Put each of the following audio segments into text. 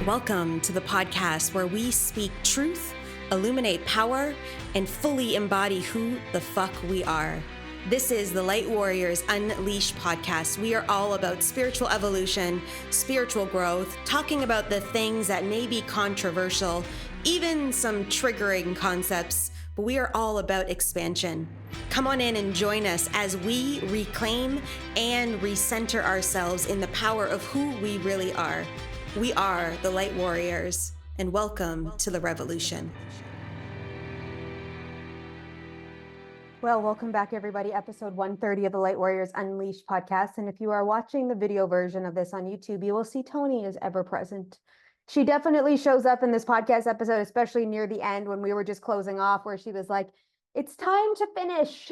Welcome to the podcast where we speak truth, illuminate power, and fully embody who the fuck we are. This is the Light Warriors Unleashed podcast. We are all about spiritual evolution, spiritual growth, talking about the things that may be controversial, even some triggering concepts, but we are all about expansion. Come on in and join us as we reclaim and recenter ourselves in the power of who we really are. We are the Light Warriors, and welcome to the revolution. Well, welcome back, everybody. Episode 130 of the Light Warriors Unleashed podcast. And if you are watching the video version of this on YouTube, you will see Tony is ever present. She definitely shows up in this podcast episode, especially near the end when we were just closing off, where she was like, it's time to finish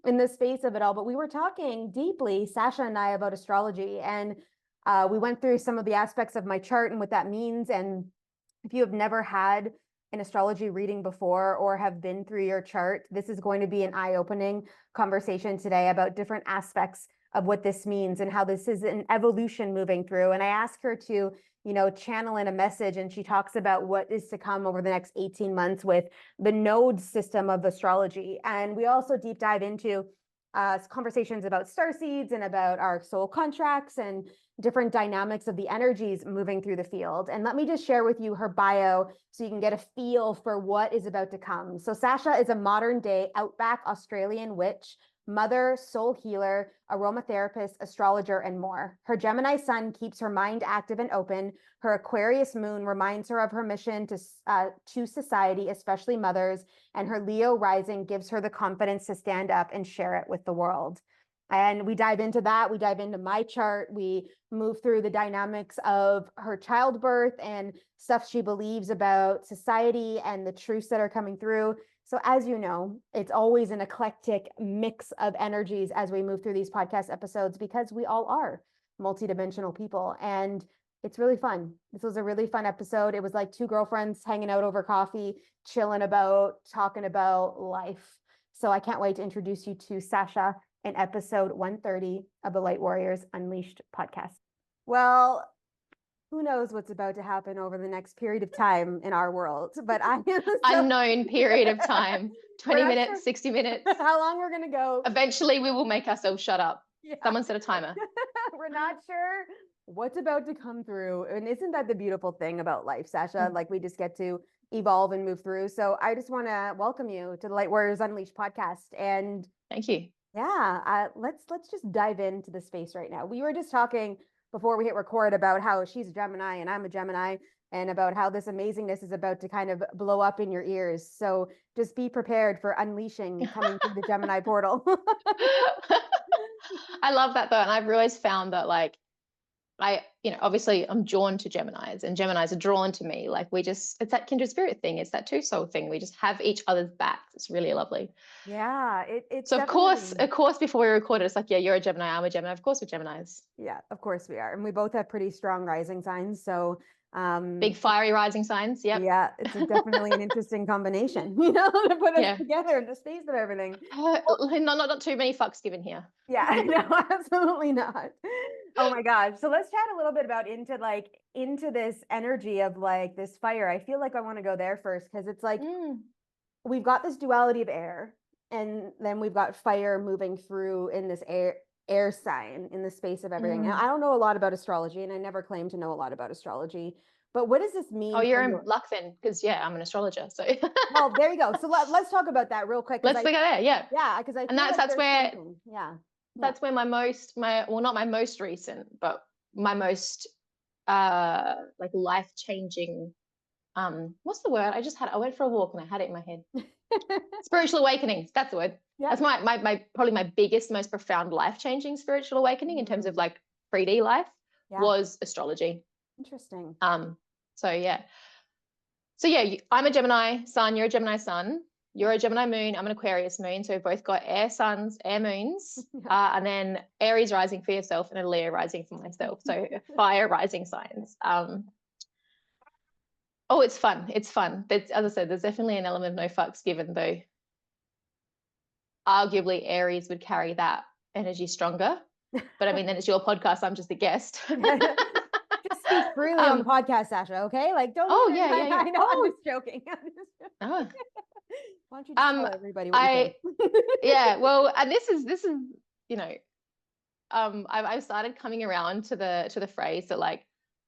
in the space of it all. But we were talking deeply, Sasha and I, about astrology, and we went through some of the aspects of my chart and what that means. And if you have never had an astrology reading before or have been through your chart, this is going to be an eye-opening conversation today about different aspects of what this means and how this is an evolution moving through. And I asked her to, channel in a message, and she talks about what is to come over the next 18 months with the node system of astrology. And we also deep dive into conversations about starseeds and about our soul contracts and different dynamics of the energies moving through the field. And let me just share with you her bio so you can get a feel for what is about to come. So Sasha is a modern day outback Australian witch, mother, soul healer, aromatherapist, astrologer, and more. Her Gemini Sun keeps her mind active and open. Her Aquarius Moon reminds her of her mission to society, especially mothers. And her Leo rising gives her the confidence to stand up and share it with the world. And we dive into that. We dive into my chart. We move through the dynamics of her childbirth and stuff she believes about society and the truths that are coming through. So as you know, it's always an eclectic mix of energies as we move through these podcast episodes, because we all are multidimensional people. And it's really fun. This was a really fun episode. It was like two girlfriends hanging out over coffee, chilling about, talking about life. So I can't wait to introduce you to Sasha in episode 130 of the Light Warriors Unleashed podcast. Well, who knows what's about to happen over the next period of time in our world, but I am unknown period of time, 20 minutes, sure. 60 minutes. How long we're going to go. Eventually we will make ourselves shut up. Yeah. Someone set a timer. We're not sure what's about to come through. And isn't that the beautiful thing about life, Sasha? Mm-hmm. Like we just get to evolve and move through. So I just want to welcome you to the Light Warriors Unleashed podcast. And thank you. Yeah, let's just dive into the space right now. We were just talking before we hit record about how she's a Gemini and I'm a Gemini, and about how this amazingness is about to kind of blow up in your ears. So just be prepared for unleashing coming through the Gemini portal. I love that though. And I've always found that obviously I'm drawn to Geminis, and Geminis are drawn to me. Like it's that kindred spirit thing. It's that two soul thing. We just have each other's backs. It's really lovely. Yeah. It's so of course, before we recorded, it's like, yeah, you're a Gemini, I'm a Gemini. Of course we're Geminis. Yeah, of course we are. And we both have pretty strong rising signs. So big fiery rising signs. Yep. Yeah, it's definitely an interesting combination, to put us together in the space of everything. Not too many fucks given here. Yeah, no, absolutely not. Oh my gosh. So let's chat a little bit about into this energy of like this fire. I feel like I want to go there first, because it's like we've got this duality of air, and then we've got fire moving through in this air sign in the space of everything. Now, I don't know a lot about astrology, and I never claim to know a lot about astrology, but what does this mean? Oh, you're in luck then, because I'm an astrologer. So well, there you go. So let's talk about that real quick. Let's look at it. Yeah. Yeah, because that's where that's where not my most recent, but my most life-changing what's the word? I went for a walk and I had it in my head. Spiritual awakenings, that's the word. Yeah. That's my probably my biggest, most profound life-changing spiritual awakening in terms of like 3D life was astrology. Interesting. I'm a Gemini Sun, you're a Gemini Sun, you're a Gemini Moon, I'm an Aquarius Moon, so we've both got air suns, air moons, and then Aries rising for yourself and a Leo rising for myself, so fire rising signs. It's fun. As I said, there's definitely an element of no fucks given, though arguably Aries would carry that energy stronger. But I mean, then it's your podcast, I'm just a guest. Speak freely on the podcast, Sasha. Okay, like don't. Oh even, yeah. I know. Oh. I'm just joking. Oh. Why don't you just tell everybody what you think? Yeah. Well, and this is you know, I've started coming around to the phrase that like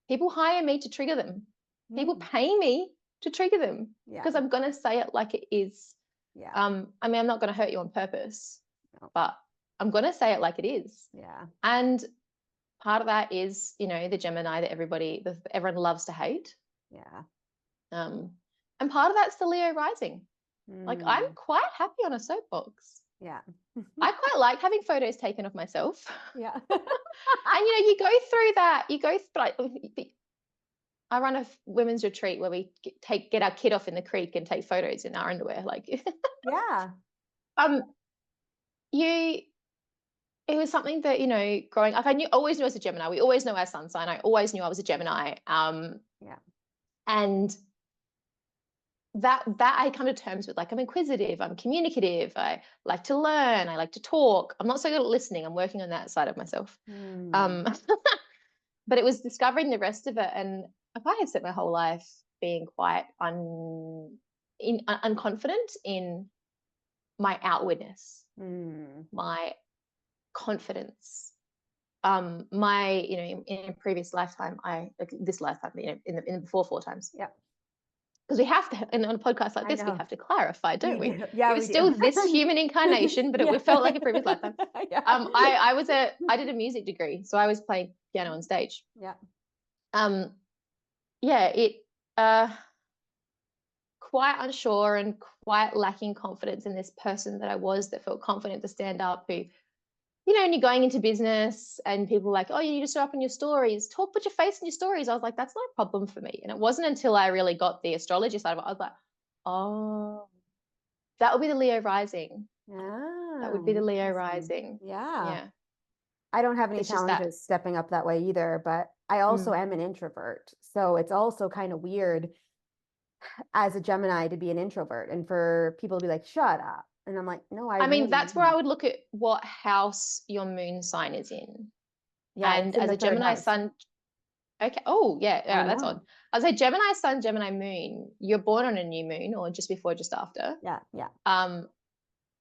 people hire me to trigger them. People pay me to trigger them because I'm gonna say it like it is. Yeah. I mean, I'm not gonna hurt you on purpose, but I'm gonna say it like it is. Yeah. And part of that is, you know, the Gemini that everyone loves to hate. Yeah. And part of that's the Leo rising. Like I'm quite happy on a soapbox. Yeah. I quite like having photos taken of myself. Yeah. And you know, you go through that. I run a women's retreat where we get our kid off in the creek and take photos in our underwear. Like, yeah. It was something that, you know, growing up, always knew I was a Gemini. We always know our sun sign. I always knew I was a Gemini. Yeah. And that I come to terms with, like, I'm inquisitive, I'm communicative, I like to learn, I like to talk. I'm not so good at listening. I'm working on that side of myself. But it was discovering the rest of it. And I had spent my whole life being quite unconfident in my outwardness, my confidence. My, you know, in a previous lifetime, this lifetime, you know, in the before 4 times. Yeah. Because we have to, and on a podcast like this, we have to clarify, don't we? Yeah, it was still this human incarnation, but it felt like a previous lifetime. Yeah. I did a music degree, so I was playing piano on stage. Yeah. Quite unsure and quite lacking confidence in this person that I was, that felt confident to stand up, who, you know, and you're going into business and people are like, oh, you need to show up in your stories, put your face in your stories. I was like, that's not a problem for me. And it wasn't until I really got the astrology side of it, I was like, oh, that would be the Leo rising. That would be the Leo rising. Yeah. I don't have any challenges stepping up that way either, but I also am an introvert. So it's also kind of weird as a Gemini to be an introvert and for people to be like, shut up. And I'm like, no, I mean, that's where I would look at what house your moon sign is in. Yeah. And as a Gemini Sun, okay. Oh, yeah, that's odd. As a Gemini Sun, Gemini Moon, you're born on a new moon or just before, just after. Yeah, yeah.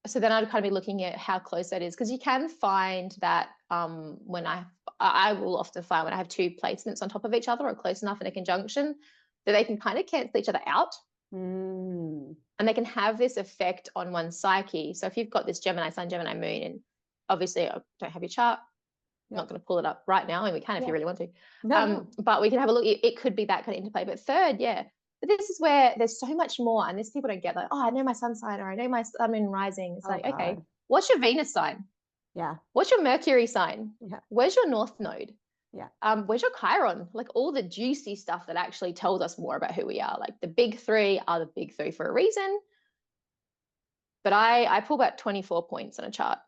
So then I'd kind of be looking at how close that is, because you can find that when I will often find when I have 2 placements on top of each other or close enough in a conjunction, that they can kind of cancel each other out. And they can have this effect on one's psyche. So if you've got this Gemini Sun, Gemini Moon, and obviously I don't have your chart, I'm not going to pull it up right now, and we can if you really want to. But we can have a look. It could be that kind of interplay. But third, but this is where there's so much more, and this people don't get, like, oh, I know my sun sign, or I know my sun and rising. It's like, okay, what's your Venus sign? Yeah. What's your Mercury sign? Yeah. Where's your North Node? Yeah. Where's your Chiron? Like all the juicy stuff that actually tells us more about who we are. Like the big 3 are the big 3 for a reason. But I pull about 24 points on a chart.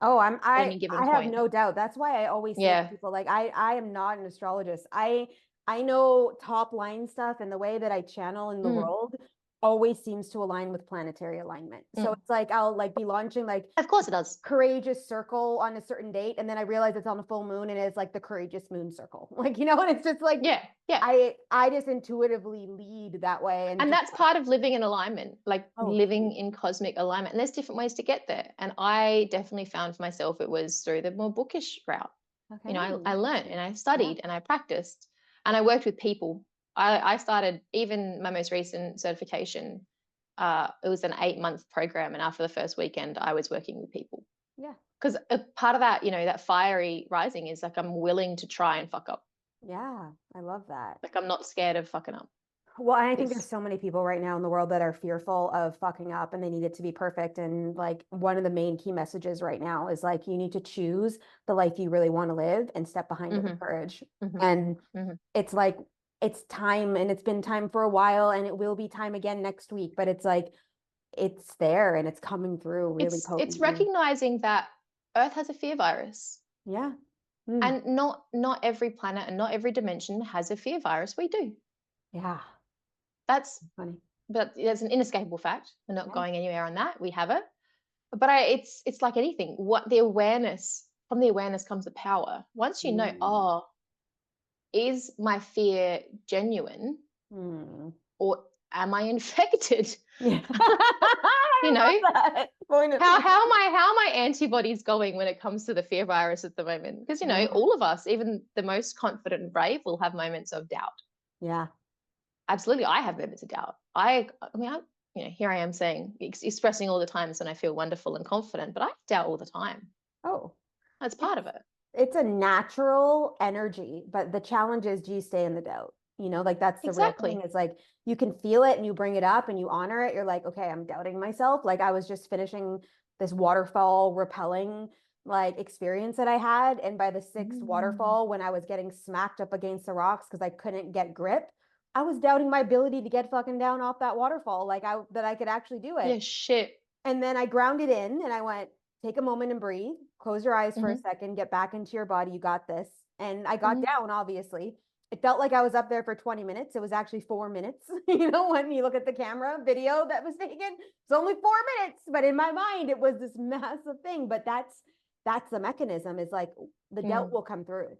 Oh, I have no doubt. That's why I always say to people, like, I am not an astrologist. I know top line stuff, and the way that I channel in the world always seems to align with planetary alignment. So it's like I'll like be launching like, of course it does, courageous circle on a certain date, and then I realize it's on a full moon and it's like the courageous moon circle. Like, you know, and it's just like I just intuitively lead that way. And that's part of living in alignment, like living in cosmic alignment. And there's different ways to get there. And I definitely found for myself it was through the more bookish route. You know, I learned and I studied and I practiced and I worked with people. I started, even my most recent certification, it was an 8-month program, and after the first weekend I was working with people. Yeah, because part of that, you know, that fiery rising is like I'm willing to try and fuck up. Yeah, I love that. Like I'm not scared of fucking up. Well, I think there's so many people right now in the world that are fearful of fucking up and they need it to be perfect. And like one of the main key messages right now is like, you need to choose the life you really want to live and step behind it with courage. And it's like, it's time, and it's been time for a while, and it will be time again next week, but it's like, it's there and it's coming through really potently. It's recognizing that Earth has a fear virus. Yeah. And not every planet and not every dimension has a fear virus. We do. Yeah. That's funny. But there's an inescapable fact. We're not going anywhere on that. We have it. But it's like anything. From the awareness comes the power. Once you know, is my fear genuine or am I infected? Yeah. You know, how am my antibodies going when it comes to the fear virus at the moment? Because, you know, all of us, even the most confident and brave, will have moments of doubt. Yeah. Absolutely. I have moments of doubt. I mean, you know, here I am saying, expressing all the times when I feel wonderful and confident, but I doubt all the time. Oh, that's part of it. It's a natural energy, but the challenge is, do you stay in the doubt? You know, like that's the real thing. It's like you can feel it and you bring it up and you honor it. You're like, okay, I'm doubting myself. Like I was just finishing this waterfall rappelling like experience that I had. And by the sixth waterfall, when I was getting smacked up against the rocks because I couldn't get grip, I was doubting my ability to get fucking down off that waterfall. Like that I could actually do it. Yeah, shit. And then I grounded in and I went, take a moment and breathe, close your eyes for a second, get back into your body. You got this. And I got down, obviously. It felt like I was up there for 20 minutes. It was actually 4 minutes. You know, when you look at the camera video that was taken, it's only 4 minutes. But in my mind, it was this massive thing. But that's the mechanism, is like the doubt will come through.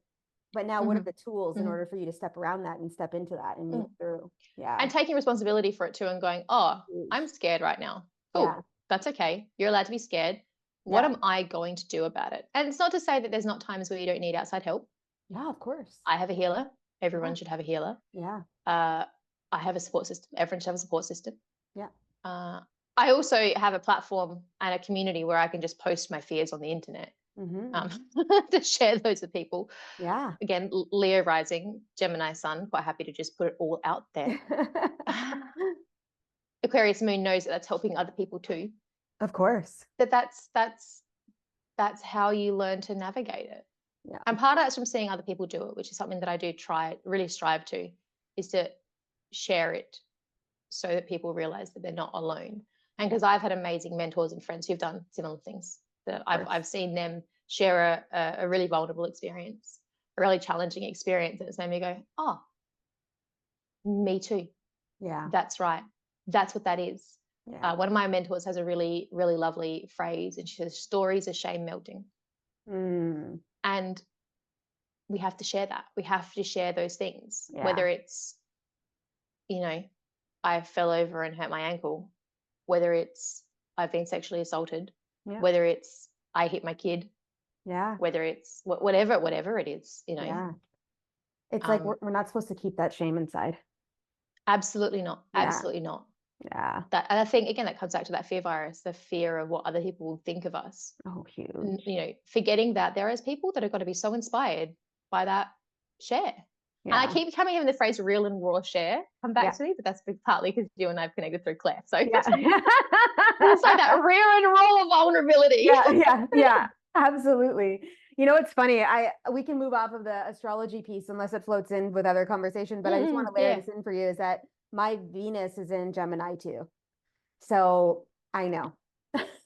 But now what are the tools in order for you to step around that and step into that and move through? Yeah. And taking responsibility for it too and going, oh, I'm scared right now. Oh, that's okay. You're allowed to be scared. What am I going to do about it? And it's not to say that there's not times where you don't need outside help. Yeah, of course. I have a healer. Everyone should have a healer. Yeah. I have a support system. Everyone should have a support system. Yeah. I also have a platform and a community where I can just post my fears on the internet to share those with people. Yeah. Again, Leo rising, Gemini Sun, quite happy to just put it all out there. Aquarius Moon knows that that's helping other people too. Of course. That's how you learn to navigate it. Yeah. And part of that's from seeing other people do it, which is something that I do really strive to, is to share it so that people realize that they're not alone. And because I've had amazing mentors and friends who've done similar things, that I've seen them share a really vulnerable experience, a really challenging experience, and it's made me go, oh, me too. Yeah. That's right. That's what that is. Yeah. One of my mentors has a really, really lovely phrase, and she says, stories are shame melting. And we have to share that. We have to share those things, whether it's, you know, I fell over and hurt my ankle, whether it's I've been sexually assaulted, whether it's I hit my kid, whether it's whatever it is, you know. Yeah. It's like we're not supposed to keep that shame inside. Absolutely not. Absolutely not. Yeah. And I think, again, that comes back to that fear virus, the fear of what other people will think of us. Oh, huge. You know, forgetting that there is people that are going to be so inspired by that share. And I keep coming in the phrase real and raw share come back to me, but that's partly because you and I have connected through Claire. So it's like that real and raw vulnerability. Yeah, absolutely. You know, it's funny. We can move off of the astrology piece unless it floats in with other conversation, but I just want to layer this in for you, is that my Venus is in Gemini too. So I know.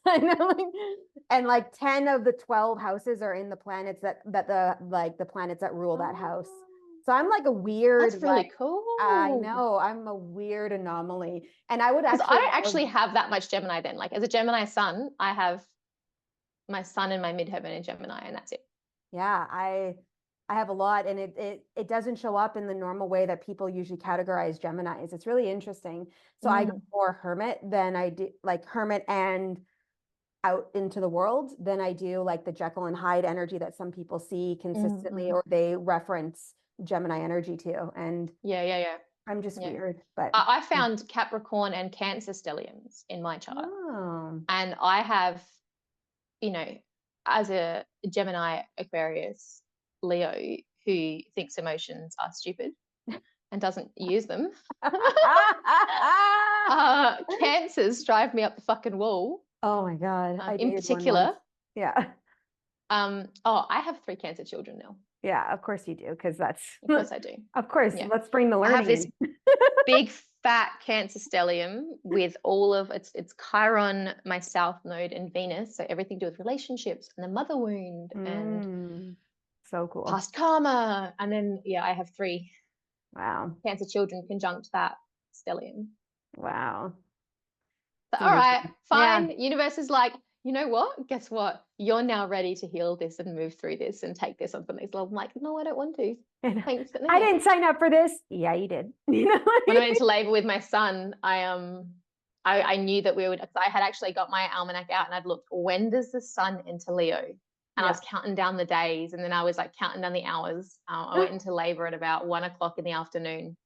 I know. And like 10 of the 12 houses are in the planets the planets that rule that house. So I'm like a weird. That's really cool. I know. I'm a weird anomaly. And I don't actually have that much Gemini then. Like as a Gemini sun, I have my sun and my midheaven in Gemini, and that's it. Yeah, I have a lot, and it doesn't show up in the normal way that people usually categorize Geminis. It's really interesting. So I go more hermit than I do, like hermit and out into the world, than I do like the Jekyll and Hyde energy that some people see consistently, or they reference Gemini energy too. And I'm just weird. But I found Capricorn and Cancer stelliums in my chart. And I have, you know, as a Gemini, Aquarius, Leo who thinks emotions are stupid and doesn't use them. Cancers drive me up the fucking wall. Oh my God. In particular. Yeah. I have 3 Cancer children now. Yeah, of course you do, because that's. Of course I do. Of course. Yeah. Let's bring the learning. I have this big fat Cancer stellium with all of its Chiron, my South Node, and Venus. So everything to do with relationships and the mother wound and so cool. Past karma. And then I have 3 Cancer children conjunct that stellium. Wow. So, all right, fine. Yeah. Universe is like, you know what? Guess what? You're now ready to heal this and move through this and take this on the next level. I'm like, no, I don't want to. Thanks. I didn't sign up for this. Yeah, you did. You know, When I went into labor with my son, I knew that we would. I had actually got my almanac out and I'd looked. When does the sun enter Leo? And I was counting down the days, and then I was like counting down the hours. I went into labor at about 1 o'clock in the afternoon,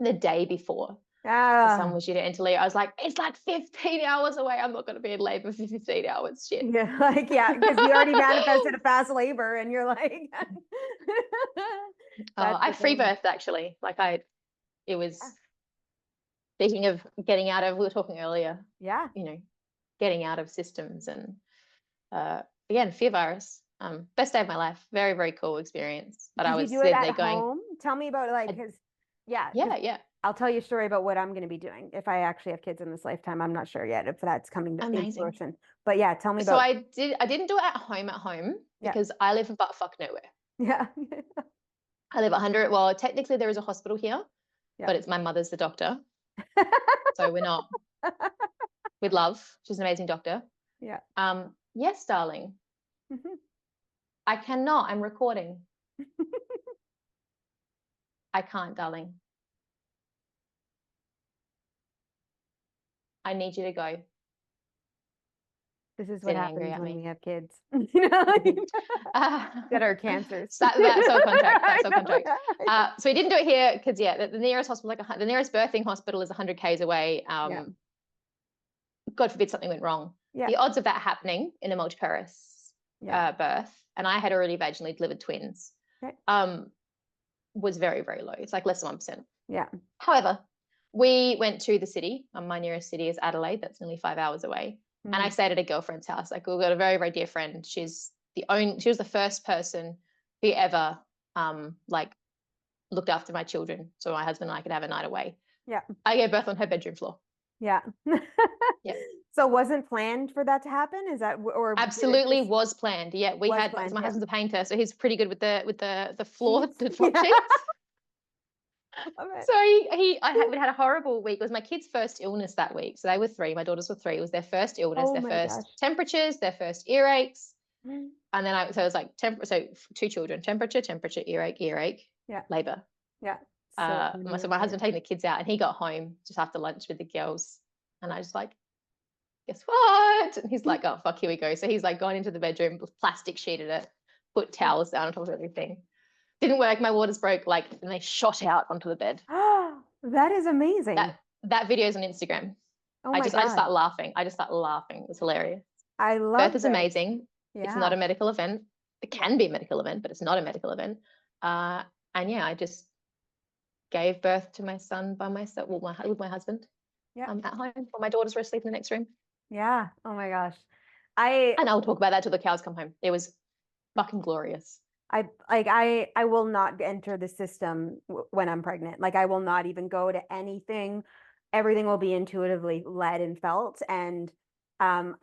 the day before the sun was due to enter Leo. I was like, it's like 15 hours away. I'm not going to be in labor for 15 hours. Shit. Yeah, like, yeah, because you already manifested a fast labor and you're like, I free birthed actually. It was, speaking of getting out of, we were talking earlier. Yeah. You know, getting out of systems and again, fear virus. Best day of my life. Very, very cool experience. But Did I was you do it sitting at there going, home? Tell me about it, because yeah. I'll tell you a story about what I'm going to be doing if I actually have kids in this lifetime. I'm not sure yet if that's coming to fruition. But yeah, tell me about. So I didn't do it at home because I live in buttfuck nowhere. Yeah. I live 100. Well, technically there is a hospital here, but it's my mother's the doctor. So we're not with love. She's an amazing doctor. Yeah. Yes, darling. I cannot. I'm recording. I can't, darling. I need you to go. This is what happens when we have kids. You know, that are cancers. That's our contract. That's our contract. So we didn't do it here because the nearest hospital, the nearest birthing hospital is 100 k's away. God forbid something went wrong. The odds of that happening in a multiparous birth, and I had already vaginally delivered twins, was very, very low. It's like less than 1%. Yeah. However, we went to the city. My nearest city is Adelaide. That's nearly 5 hours away. And I stayed at a girlfriend's house. Like, we've got a very, very dear friend. She was the first person who ever like looked after my children, so my husband and I could have a night away. Yeah. I gave birth on her bedroom floor. Yeah. Yeah. So wasn't planned for that to happen? Is that or absolutely was planned? Yeah, we had. Planned, my husband's a painter, so he's pretty good with the floor sheets. So we had a horrible week. It was my kids' first illness that week. So they were 3. My daughters were 3. It was their first illness, their first temperatures, their first earaches. And then so it was like so 2 children, temperature, earache, labor. Yeah. So my husband taking the kids out, and he got home just after lunch with the girls, and I was like, guess what? And he's like, oh fuck, here we go. So he's like gone into the bedroom, plastic sheeted it, put towels down on top of everything. Didn't work. My waters broke, and they shot out onto the bed. That is amazing. That video is on Instagram. Oh my God. I just start laughing. It was hilarious. I love birth is amazing. Yeah. It's not a medical event. It can be a medical event, but it's not a medical event. And I just gave birth to my son by myself, with my husband. Yeah. At home while my daughters were asleep in the next room. Yeah. Oh my gosh. And I'll talk about that till the cows come home. It was fucking glorious. I will not enter the system when I'm pregnant. Like, I will not even go to anything. Everything will be intuitively led and felt. And I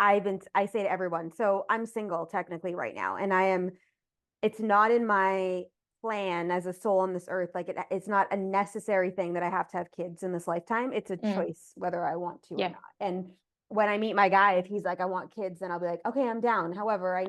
say to everyone, so I'm single technically right now, and it's not in my plan as a soul on this earth. Like, it's not a necessary thing that I have to have kids in this lifetime. It's a choice whether I want to or not. And when I meet my guy, if he's like, I want kids, then I'll be like, okay, I'm down. However,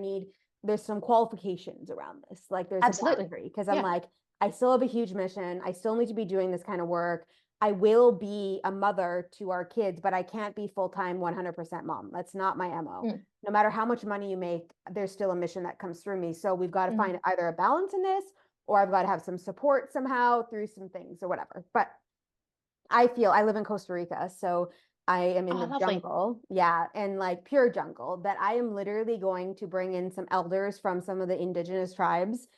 there's some qualifications around this. Like, there's absolutely, a boundary, because I'm like, I still have a huge mission. I still need to be doing this kind of work. I will be a mother to our kids, but I can't be full-time 100% mom. That's not my MO. No matter how much money you make, there's still a mission that comes through me. So we've got to find either a balance in this, or I've got to have some support somehow through some things or whatever. But I live in Costa Rica, so I am in the jungle. Yeah. And like pure jungle, that I am literally going to bring in some elders from some of the indigenous tribes,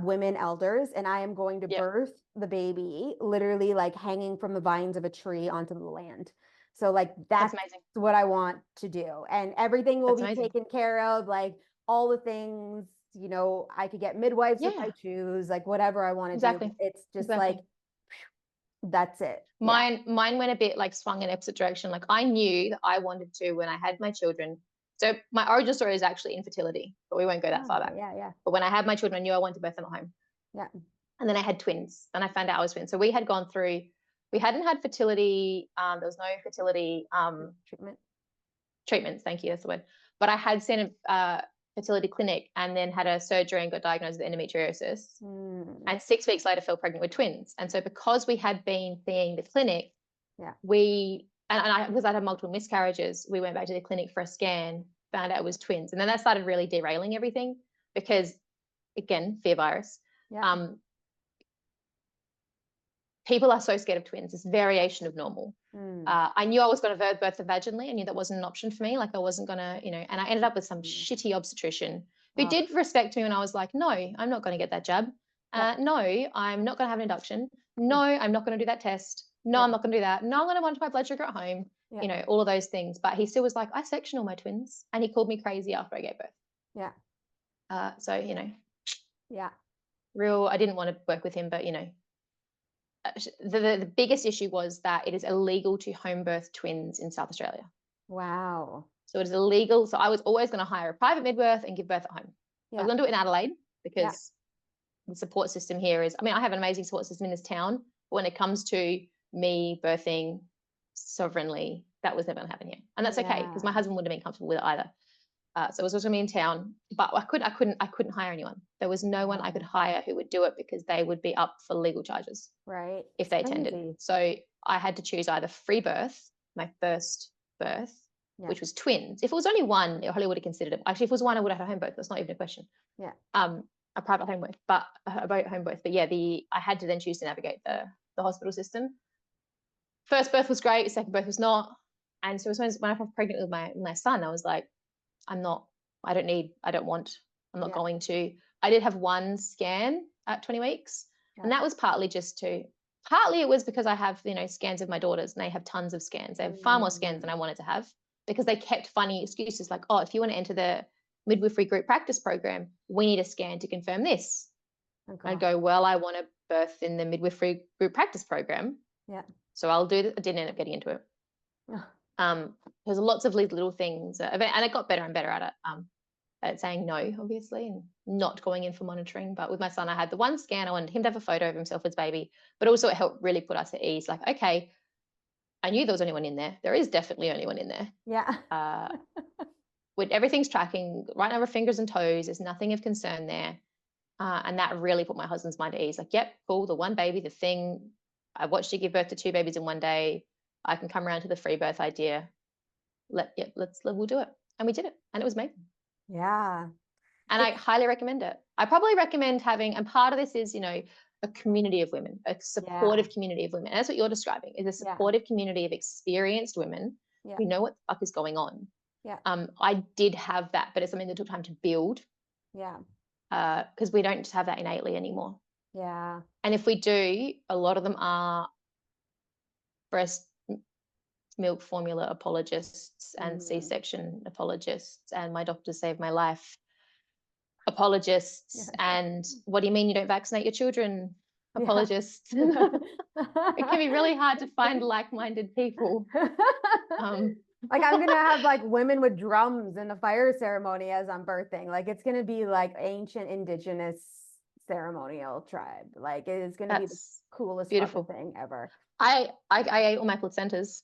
women elders, and I am going to birth the baby literally like hanging from the vines of a tree onto the land. So like that's what I want to do. And everything will be taken care of, like all the things, I could get midwives if I choose, like whatever I want to do. It's just like, that's it. Mine went a bit like swung in opposite direction. Like, I knew that I wanted to when I had my children. So my origin story is actually infertility, but we won't go that far back. Yeah. But when I had my children, I knew I wanted to birth them at home. Yeah. And then I had twins, and I found out I was twins. So we had gone through, we hadn't had fertility. There was no fertility treatments. Thank you. That's the word. But I had seen fertility clinic and then had a surgery and got diagnosed with endometriosis. And 6 weeks later fell pregnant with twins. And so because we had been seeing the clinic, because I'd had multiple miscarriages, we went back to the clinic for a scan, found out it was twins. And then that started really derailing everything because, again, fear virus. People are so scared of twins. It's variation of normal. I knew I was going to birth them vaginally. I knew that wasn't an option for me. Like I wasn't going to, and I ended up with some shitty obstetrician who did respect me when I was like, no, I'm not going to get that jab. No, I'm not going to have an induction. No, I'm not going to do that test. No, I'm not going to do that. No, I'm going to monitor my blood sugar at home. All of those things. But he still was like, I section all my twins. And he called me crazy after I gave birth. So, I didn't want to work with him, but, the biggest issue was that it is illegal to home birth twins in South Australia. Wow. So it is illegal. So I was always going to hire a private midwife and give birth at home. I was going to do it in Adelaide because the support system here is, I have an amazing support system in this town, but when it comes to me birthing sovereignly, that was never going to happen here. And that's okay because my husband wouldn't have been comfortable with it either. So it was also me in town, but I couldn't hire anyone. There was no one I could hire who would do it because they would be up for legal charges, right? If they attended. So I had to choose either free birth, my first birth, which was twins. If it was only one, I probably would have considered it. Actually, if it was one, I would have had a home birth. That's not even a question. A private home birth, but I had to then choose to navigate the hospital system. First birth was great. Second birth was not. And so when I was pregnant with my son, I was like, I'm not going to. I did have one scan at 20 weeks. And that was partly it was because I have, scans of my daughters and they have tons of scans. They have far more scans than I wanted to have because they kept funny excuses like, oh, if you want to enter the midwifery group practice program, we need a scan to confirm this. I'd go, well, I want to birth in the midwifery group practice program. So I'll do it. I didn't end up getting into it. There's lots of little things, and I got better and better at saying no, obviously, and not going in for monitoring. But with my son, I had the one scan. I wanted him to have a photo of himself as baby, but also it helped really put us at ease. Like, okay, I knew there was only one in there. There is definitely only one in there. When everything's tracking right over fingers and toes, there's nothing of concern there. And that really put my husband's mind at ease. Like, yep, cool, the one baby, the thing. I watched you give birth to 2 babies in one day. I can come around to the free birth idea. We'll do it. And we did it. And it was amazing. Yeah. And I highly recommend it. I probably recommend having, and part of this is, a community of women, a supportive community of women. And that's what you're describing, is a supportive community of experienced women who know what the fuck is going on. I did have that, but it's something that took time to build. Because we don't just have that innately anymore. And if we do, a lot of them are breast milk formula apologists and C-section apologists and my doctor saved my life apologists and what do you mean you don't vaccinate your children apologists. It can be really hard to find like-minded people. Like I'm gonna have like women with drums in the fire ceremony as I'm birthing. Like it's gonna be like ancient indigenous ceremonial tribe. Like it is gonna be the coolest beautiful thing ever. I ate all my placentas.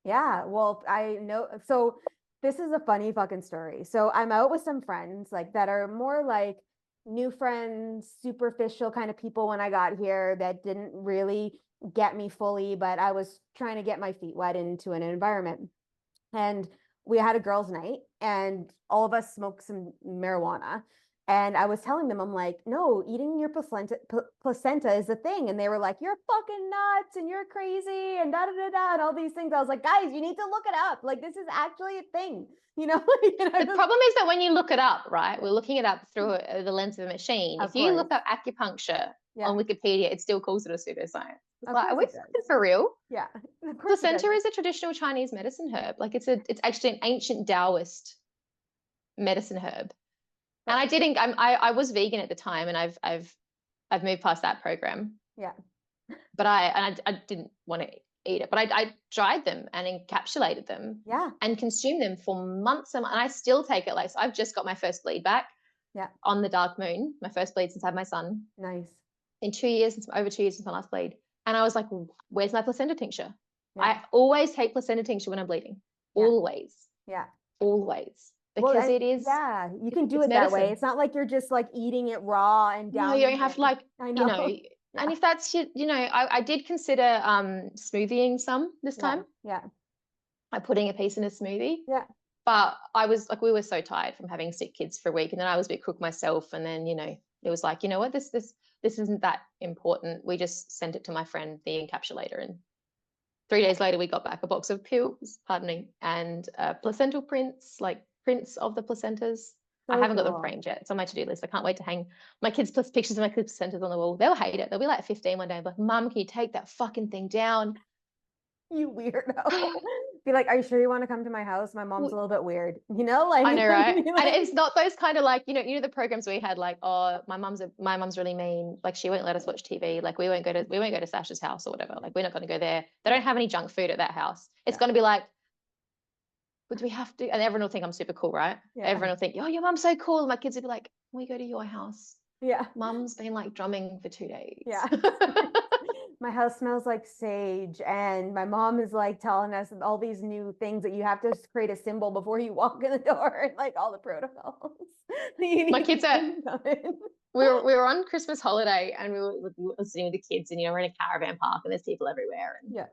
Yeah, well, I know. So this is a funny fucking story. So I'm out with some friends like that are more like new friends, superficial kind of people when I got here that didn't really get me fully, but I was trying to get my feet wet into an environment. And we had a girls' night and all of us smoked some marijuana. And I was telling them, I'm like, no, eating your placenta is a thing. And they were like, you're fucking nuts and you're crazy and da da da da and all these things. I was like, guys, you need to look it up. Like, this is actually a thing, The problem is that when you look it up, right, we're looking it up through the lens of a machine. If you look up acupuncture on Wikipedia, it still calls it a pseudoscience. It's like, are we fucking for real? Yeah. Placenta is a traditional Chinese medicine herb. Like it's actually an ancient Taoist medicine herb. And I was vegan at the time and I've moved past that program. Yeah. But I didn't want to eat it, but I dried them and encapsulated them. Yeah. And consumed them for months and I still take it. Like, so I've just got my first bleed back. Yeah. On the dark moon, my first bleed since I had my son. Nice. In over 2 years since my last bleed. And I was like, where's my placenta tincture? Yeah. I always take placenta tincture when I'm bleeding. Yeah. Always. Yeah. Always. because it is, yeah, you can do it's it that way. medicine. It's not like you're just like eating it raw and down. No, you don't have to like, I you know. know, Yeah. and if that's I did consider smoothieing some this time. Yeah. Like putting a piece in a smoothie. Yeah. But I was like, we were so tired from having sick kids for a week, and then I was a bit crook myself, and then it was like, you know what, this isn't that important. We just sent it to my friend, the encapsulator, and 3 days later we got back a box of pills, pardon me, and placental prints, like prints of the placentas. I haven't got them framed yet. It's on my to-do list. I can't wait to hang my kids' pictures of my kids' placentas on the wall. They'll hate it. They'll be like 15 one day, like, Mum, can you take that fucking thing down? You weirdo. Be like, are you sure you want to come to my house? My mom's a little bit weird, like. I know, right? Like, and it's not those kind of like, the programs we had, like, oh, my mum's really mean, like she won't let us watch TV, like we won't go to Sasha's house or whatever, like we're not going to go there. They don't have any junk food at that house. It's going to be like, but do we have to? And everyone will think I'm super cool, right? Yeah. Everyone will think, oh, your mum's so cool. And my kids will be like, can we go to your house? Yeah. Mum's been like drumming for 2 days. Yeah. My house smells like sage, and my mom is like telling us all these new things that you have to create a symbol before you walk in the door, and like all the protocols. My kids we were on Christmas holiday, and we were listening with the kids, and we're in a caravan park, and there's people everywhere. And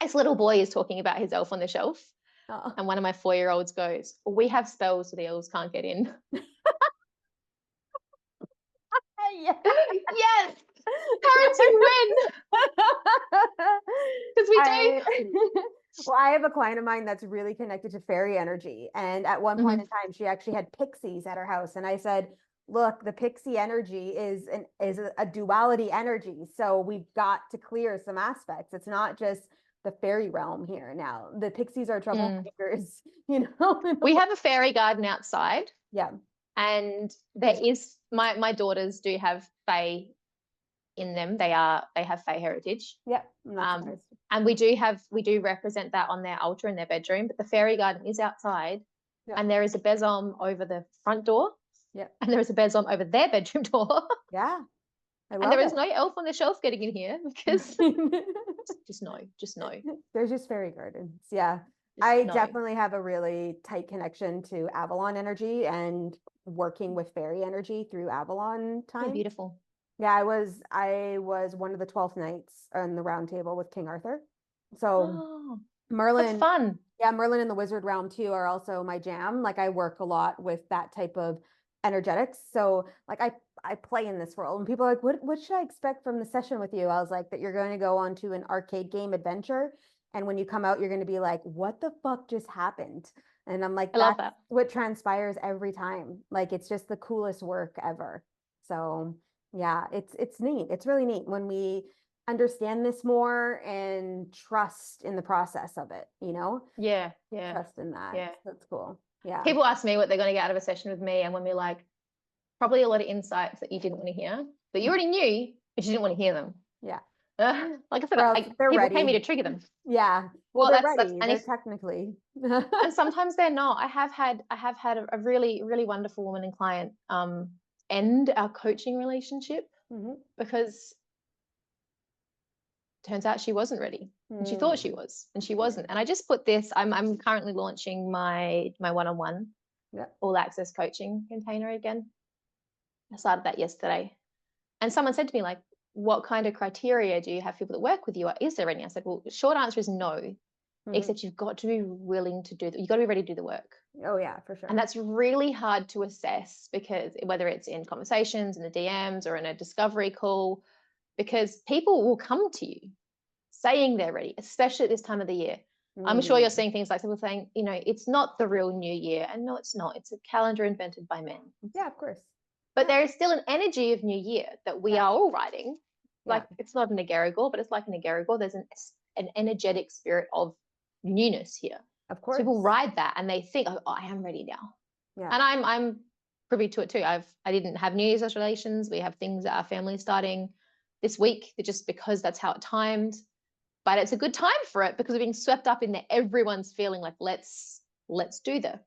this little boy is talking about his elf on the shelf, and one of my 4-year-olds goes, well, we have spells so the elves can't get in. Yes. Parenting win. Because we do. Well, I have a client of mine that's really connected to fairy energy. And at one point in time, she actually had pixies at her house. And I said, look, the pixie energy is a duality energy. So we've got to clear some aspects. It's not just the fairy realm here now. The pixies are troublemakers, We have a fairy garden outside. Yeah. And there is, my daughters do have fae in them. They have fae heritage. Yeah. And we do represent that on their altar in their bedroom, but the fairy garden is outside. And there is a besom over the front door. Yeah. And there is a besom over their bedroom door. Yeah. And there is no elf on the shelf getting in here because just no. There's just fairy gardens. Yeah. I definitely have a really tight connection to Avalon energy and working with fairy energy through Avalon time. Yeah, beautiful. Yeah, I was one of the 12th knights on the round table with King Arthur. So Merlin. That's fun. Yeah, Merlin and the Wizard realm too are also my jam. Like I work a lot with that type of energetics. So like I play in this world, and people are like, what should I expect from the session with you? I was like, that you're going to go onto an arcade game adventure, and when you come out, you're going to be like, what the fuck just happened? And I'm like, I love that. What transpires every time. Like, it's just the coolest work ever. So yeah, it's neat. It's really neat when we understand this more and trust in the process of it, Yeah. Trust in that. Yeah. That's cool. Yeah. People ask me what they're going to get out of a session with me, and when we're like, probably a lot of insights that you didn't want to hear, that you already knew, but you didn't want to hear them. Yeah. Like I said, people pay me to trigger them. Yeah. Well, they're ready. They're technically. And sometimes they're not. I have had a really, really wonderful woman and client end our coaching relationship because turns out she wasn't ready. And she thought she was, and she wasn't. And I just put this, I'm currently launching my one-on-one all access coaching container again. I started that yesterday. And someone said to me, like, what kind of criteria do you have people that work with you? Is there any? I said, well, the short answer is no, except you've got to be willing to you've got to be ready to do the work. Oh yeah, for sure. And that's really hard to assess, because whether it's in conversations, in the DMs, or in a discovery call, because people will come to you saying they're ready, especially at this time of the year. I'm sure you're seeing things like people saying, it's not the real new year. And no, it's not. It's a calendar invented by men. Yeah, of course. But there is still an energy of new year that we are all riding. Like it's not an egregore, but it's like an egregore. There's an energetic spirit of newness here. Of course. So people ride that and they think, oh, I am ready now. Yeah. And I'm privy to it too. I didn't have New Year's resolutions. We have things that our family is starting this week, just because that's how it timed. But it's a good time for it because we're being swept up in there. Everyone's feeling like, let's do this.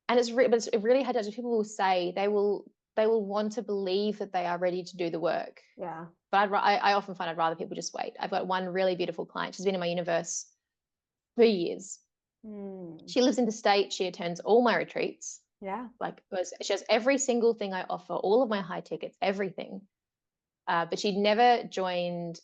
And but it really had to, people will say they will want to believe that they are ready to do the work. Yeah. But I often find I'd rather people just wait. I've got one really beautiful client. She's been in my universe for years. She lives in the state. She attends all my retreats. Yeah. Like she has every single thing I offer, all of my high tickets, everything. But she'd never joined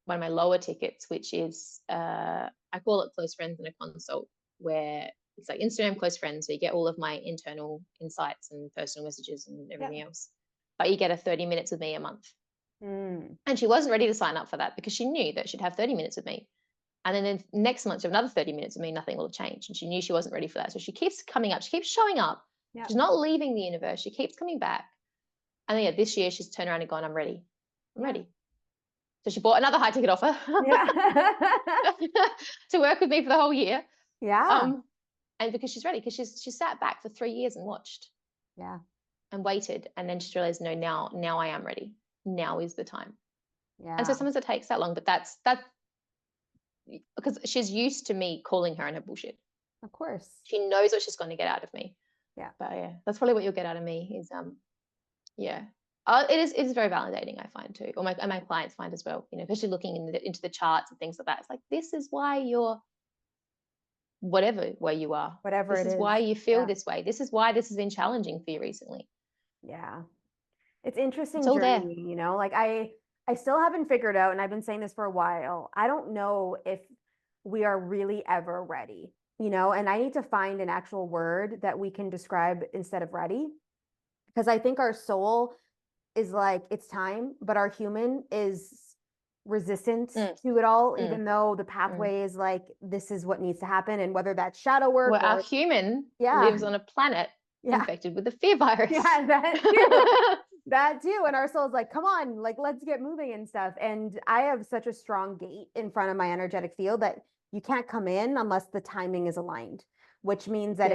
one of my lower tickets, which is I call it Close Friends and a Consult, where it's like Instagram close friends. So you get all of my internal insights and personal messages and everything else. But you get a 30 minutes with me a month. And she wasn't ready to sign up for that because she knew that she'd have 30 minutes with me. And then next month, she'll have another 30 minutes with me, nothing will change. And she knew she wasn't ready for that. So she keeps coming up. She keeps showing up. Yeah. She's not leaving the universe. She keeps coming back. And then this year she's turned around and gone, I'm ready. I'm ready. So she bought another high ticket offer to work with me for the whole year. Yeah. And because she's ready, because she sat back for 3 years and watched. Yeah. And waited. And then she realized, no, now I am ready. Now is the time. Yeah. And so sometimes it takes that long, but that's because she's used to me calling her on her bullshit. Of course. She knows what she's going to get out of me. Yeah. But yeah, that's probably what you'll get out of me is it's very validating, I find too, or my clients find as well, especially looking into the charts and things like that. It's like, this is why you're whatever way you are, whatever this it is why you feel this way, this is why this has been challenging for you recently. Yeah, it's interesting it's all journey, there. Like I still haven't figured out, and I've been saying this for a while, I don't know if we are really ever ready, and I need to find an actual word that we can describe instead of ready, because I think our soul is like, it's time, but our human is resistant to it all, even though the pathway is like, this is what needs to happen. And whether that's shadow work, well, our human lives on a planet infected with a fear virus. Yeah, that too. That too. And our soul's like, come on, like, let's get moving and stuff. And I have such a strong gate in front of my energetic field that you can't come in unless the timing is aligned, which means that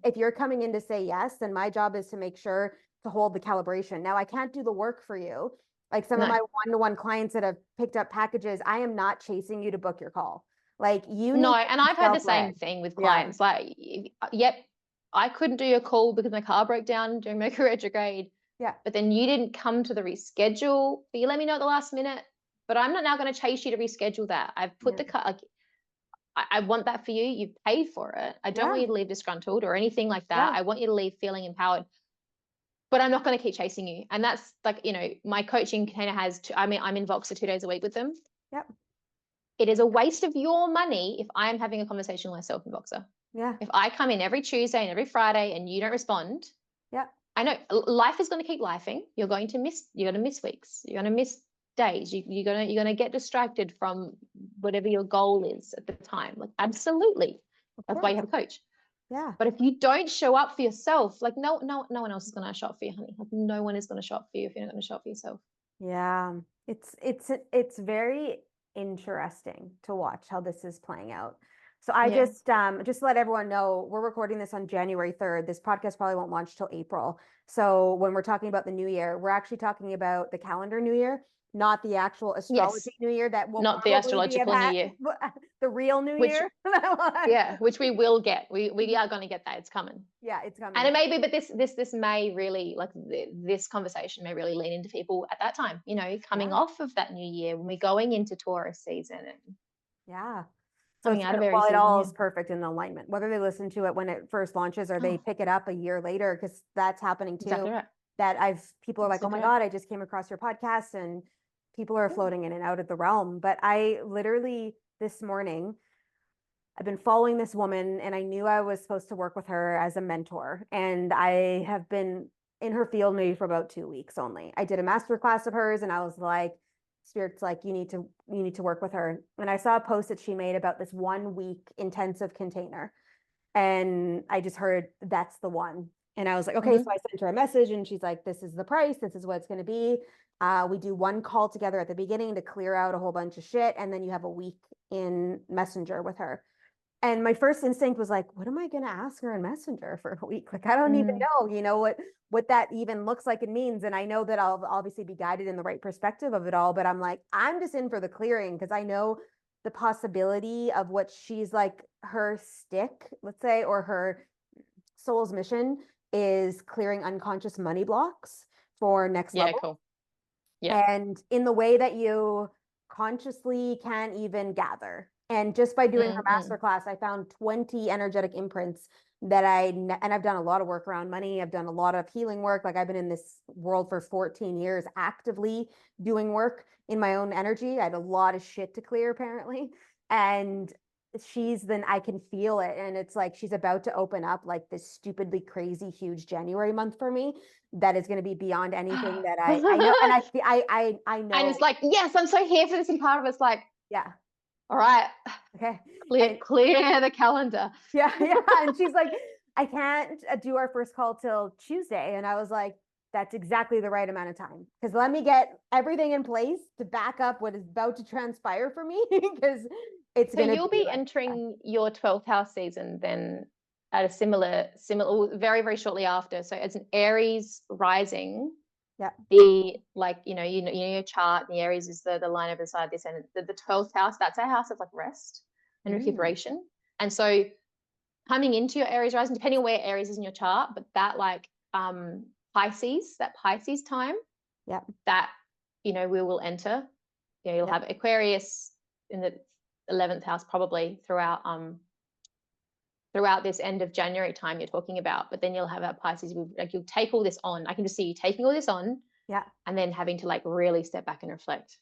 if you're coming in to say yes, then my job is to make sure to hold the calibration. Now I can't do the work for you. Like some of my one-to-one clients that have picked up packages, I am not chasing you to book your call. Like you need and I've had the same thing with clients. Like, yep, I couldn't do your call because my car broke down during Mercury retrograde. Yeah. But then you didn't come to the reschedule. But you let me know at the last minute. But I'm not now going to chase you to reschedule that. I've put the car. Like, I want that for you. You've paid for it. I don't want you to leave disgruntled or anything like that. I want you to leave feeling empowered. But I'm not going to keep chasing you. And that's like, my coaching container has, I'm in Voxer 2 days a week with them. Yep. It is a waste of your money if I'm having a conversation with myself in Voxer. Yeah. If I come in every Tuesday and every Friday and you don't respond, I know life is going to keep lifing. You're going to miss weeks. You're going to miss days. You're going to get distracted from whatever your goal is at the time. Like, absolutely. That's why you have a coach. Yeah. But if you don't show up for yourself, like no one else is going to show up for you, honey. Like no one is going to show up for you if you're not going to show up for yourself. Yeah. It's very interesting to watch how this is playing out. So I just let everyone know, we're recording this on January 3rd. This podcast probably won't launch till April. So when we're talking about the new year, we're actually talking about the calendar new year, not the actual astrology new year that will not the astrological new year. The real new year. Which we will get. We are going to get that. It's coming. Yeah, it's coming. And it may be, but this may really, like, this conversation may really lean into people at that time, coming off of that new year when we're going into Taurus season and coming out of Aries season. It all is perfect in alignment, whether they listen to it when it first launches or they pick it up a year later, because that's happening too. Exactly right. That people are like, oh my God, I just came across your podcast, and people are floating in and out of the realm. But I literally this morning, I've been following this woman, and I knew I was supposed to work with her as a mentor. And I have been in her field maybe for about 2 weeks only. I did a masterclass of hers, and I was like, Spirit's like, you need to work with her. And I saw a post that she made about this 1 week intensive container. And I just heard, that's the one. And I was like, okay, so I sent her a message, and she's like, this is the price. This is what it's going to be. We do one call together at the beginning to clear out a whole bunch of shit. And then you have a week in Messenger with her. And my first instinct was like, what am I going to ask her in Messenger for a week? Like, I don't even know, what that even looks like and means. And I know that I'll obviously be guided in the right perspective of it all, but I'm like, I'm just in for the clearing, because I know the possibility of what she's like, her stick, let's say, or her soul's mission is clearing unconscious money blocks for next level. Cool. Yeah. And in the way that you consciously can't even gather. And just by doing her masterclass, I found 20 energetic imprints that and I've done a lot of work around money. I've done a lot of healing work. Like I've been in this world for 14 years, actively doing work in my own energy. I had a lot of shit to clear apparently. And I can feel it. And it's like, she's about to open up like this stupidly crazy, huge January month for me. That is going to be beyond anything that I know. And I know. And it's like, yes, I'm so here for this. And part of it's like, yeah. All right. Okay. Clear the calendar. Yeah. Yeah. And she's like, I can't do our first call till Tuesday. And I was like, that's exactly the right amount of time. Because let me get everything in place to back up what is about to transpire for me. Because it's going to be. So you'll be entering your 12th house season then at a similar, very, very shortly after. So it's an Aries rising. Yeah. The your chart, the Aries is the line over the side of this, and the 12th house, that's our house of like rest and recuperation. And so coming into your Aries rising, depending on where Aries is in your chart, but that like Pisces time, that we will enter. You'll have Aquarius in the 11th house probably throughout this end of January time you're talking about, but then you'll have that Pisces, like you'll take all this on. I can just see you taking all this on, and then having to like really step back and reflect.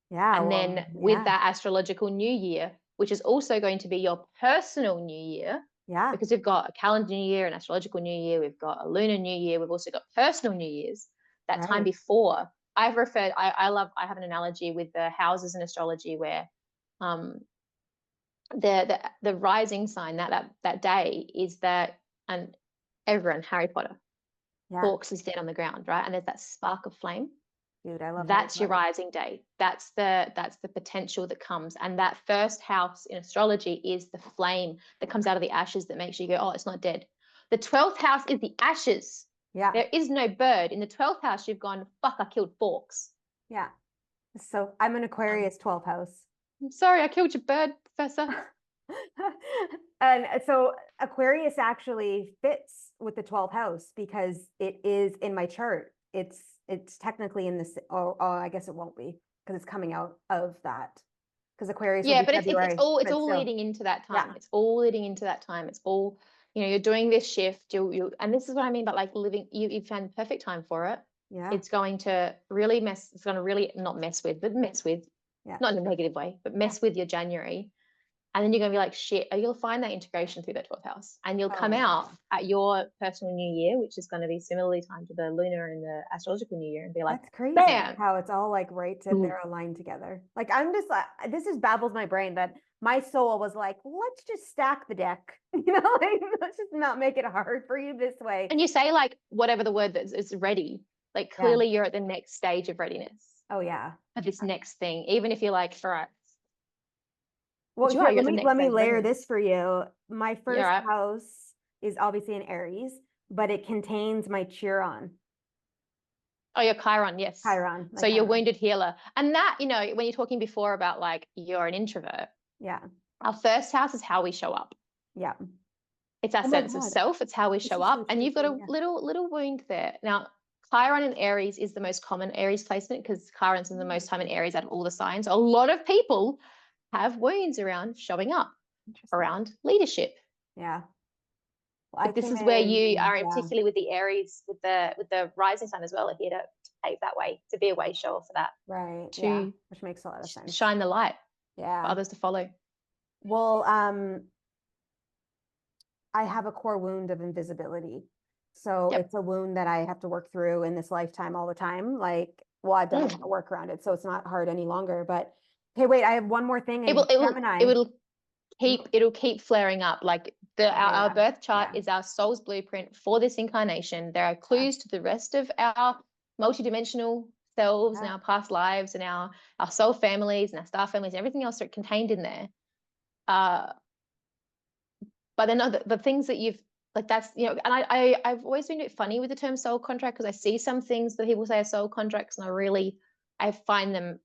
And then with that astrological new year, which is also going to be your personal new year, because we've got a calendar new year, an astrological new year, we've got a lunar new year, we've also got personal new years. That time before, I have an analogy with the houses in astrology where the rising sign that day is that, and everyone, Harry Potter, Hawks is dead on the ground, right? And there's that spark of flame. Dude, I love that's your rising day. That's the potential that comes. And that first house in astrology is the flame that comes out of the ashes that makes you go, oh, it's not dead. The 12th house is the ashes. Yeah. There is no bird. In the 12th house, you've gone, fuck, I killed forks. Yeah. So I'm an Aquarius 12th house. I'm sorry, I killed your bird, Professor. And so Aquarius actually fits with the 12th house because it is in my chart. It's technically in this. Oh, I guess it won't be because it's coming out of that. Because Aquarius. Yeah, but it's all leading into that time. Yeah. It's all leading into that time. It's all, you're doing this shift. You and this is what I mean. But like living, you found the perfect time for it. Yeah. It's going to really not mess with, not in a negative way, but mess with your January. And then you're going to be like, shit, you'll find that integration through that 12th house. And you'll come out at your personal new year, which is going to be similarly timed to the lunar and the astrological new year, and be like, that's crazy. Bam! How it's all like they're aligned together. Like, I'm just like, this just baffles my brain that my soul was like, let's just stack the deck. Like, let's just not make it hard for you this way. And you say like, whatever the word that is ready, like clearly you're at the next stage of readiness. Oh yeah. For this next thing, even if you're like, all right. Well, let me layer this for you. My first house is obviously in Aries, but it contains my Chiron. Oh, your Chiron, yes. Chiron. So you're wounded healer. And that, when you're talking before about like you're an introvert. Yeah. Our first house is how we show up. Yeah. It's our sense of self. It's how we show up. And you've got a little wound there. Now, Chiron in Aries is the most common Aries placement because Chiron's in the most time in Aries out of all the signs. A lot of people have wounds around showing up, around leadership. Yeah. Well, but this is where you are, particularly with the Aries, with the rising sign as well, are here to pave that way, to be a way shower for that. Right. Which makes a lot of sense. Shine the light. Yeah. For others to follow. Well, I have a core wound of invisibility. So it's a wound that I have to work through in this lifetime all the time. Like, well, I've done a lot of work around it, so it's not hard any longer, but okay, wait, I have one more thing. It'll keep flaring up. Like our birth chart is our soul's blueprint for this incarnation. There are clues to the rest of our multidimensional selves and our past lives and our soul families and our star families and everything else are contained in there. But then the things that you've like, that's, and I've always been a bit funny with the term soul contract because I see some things that people say are soul contracts and I find them,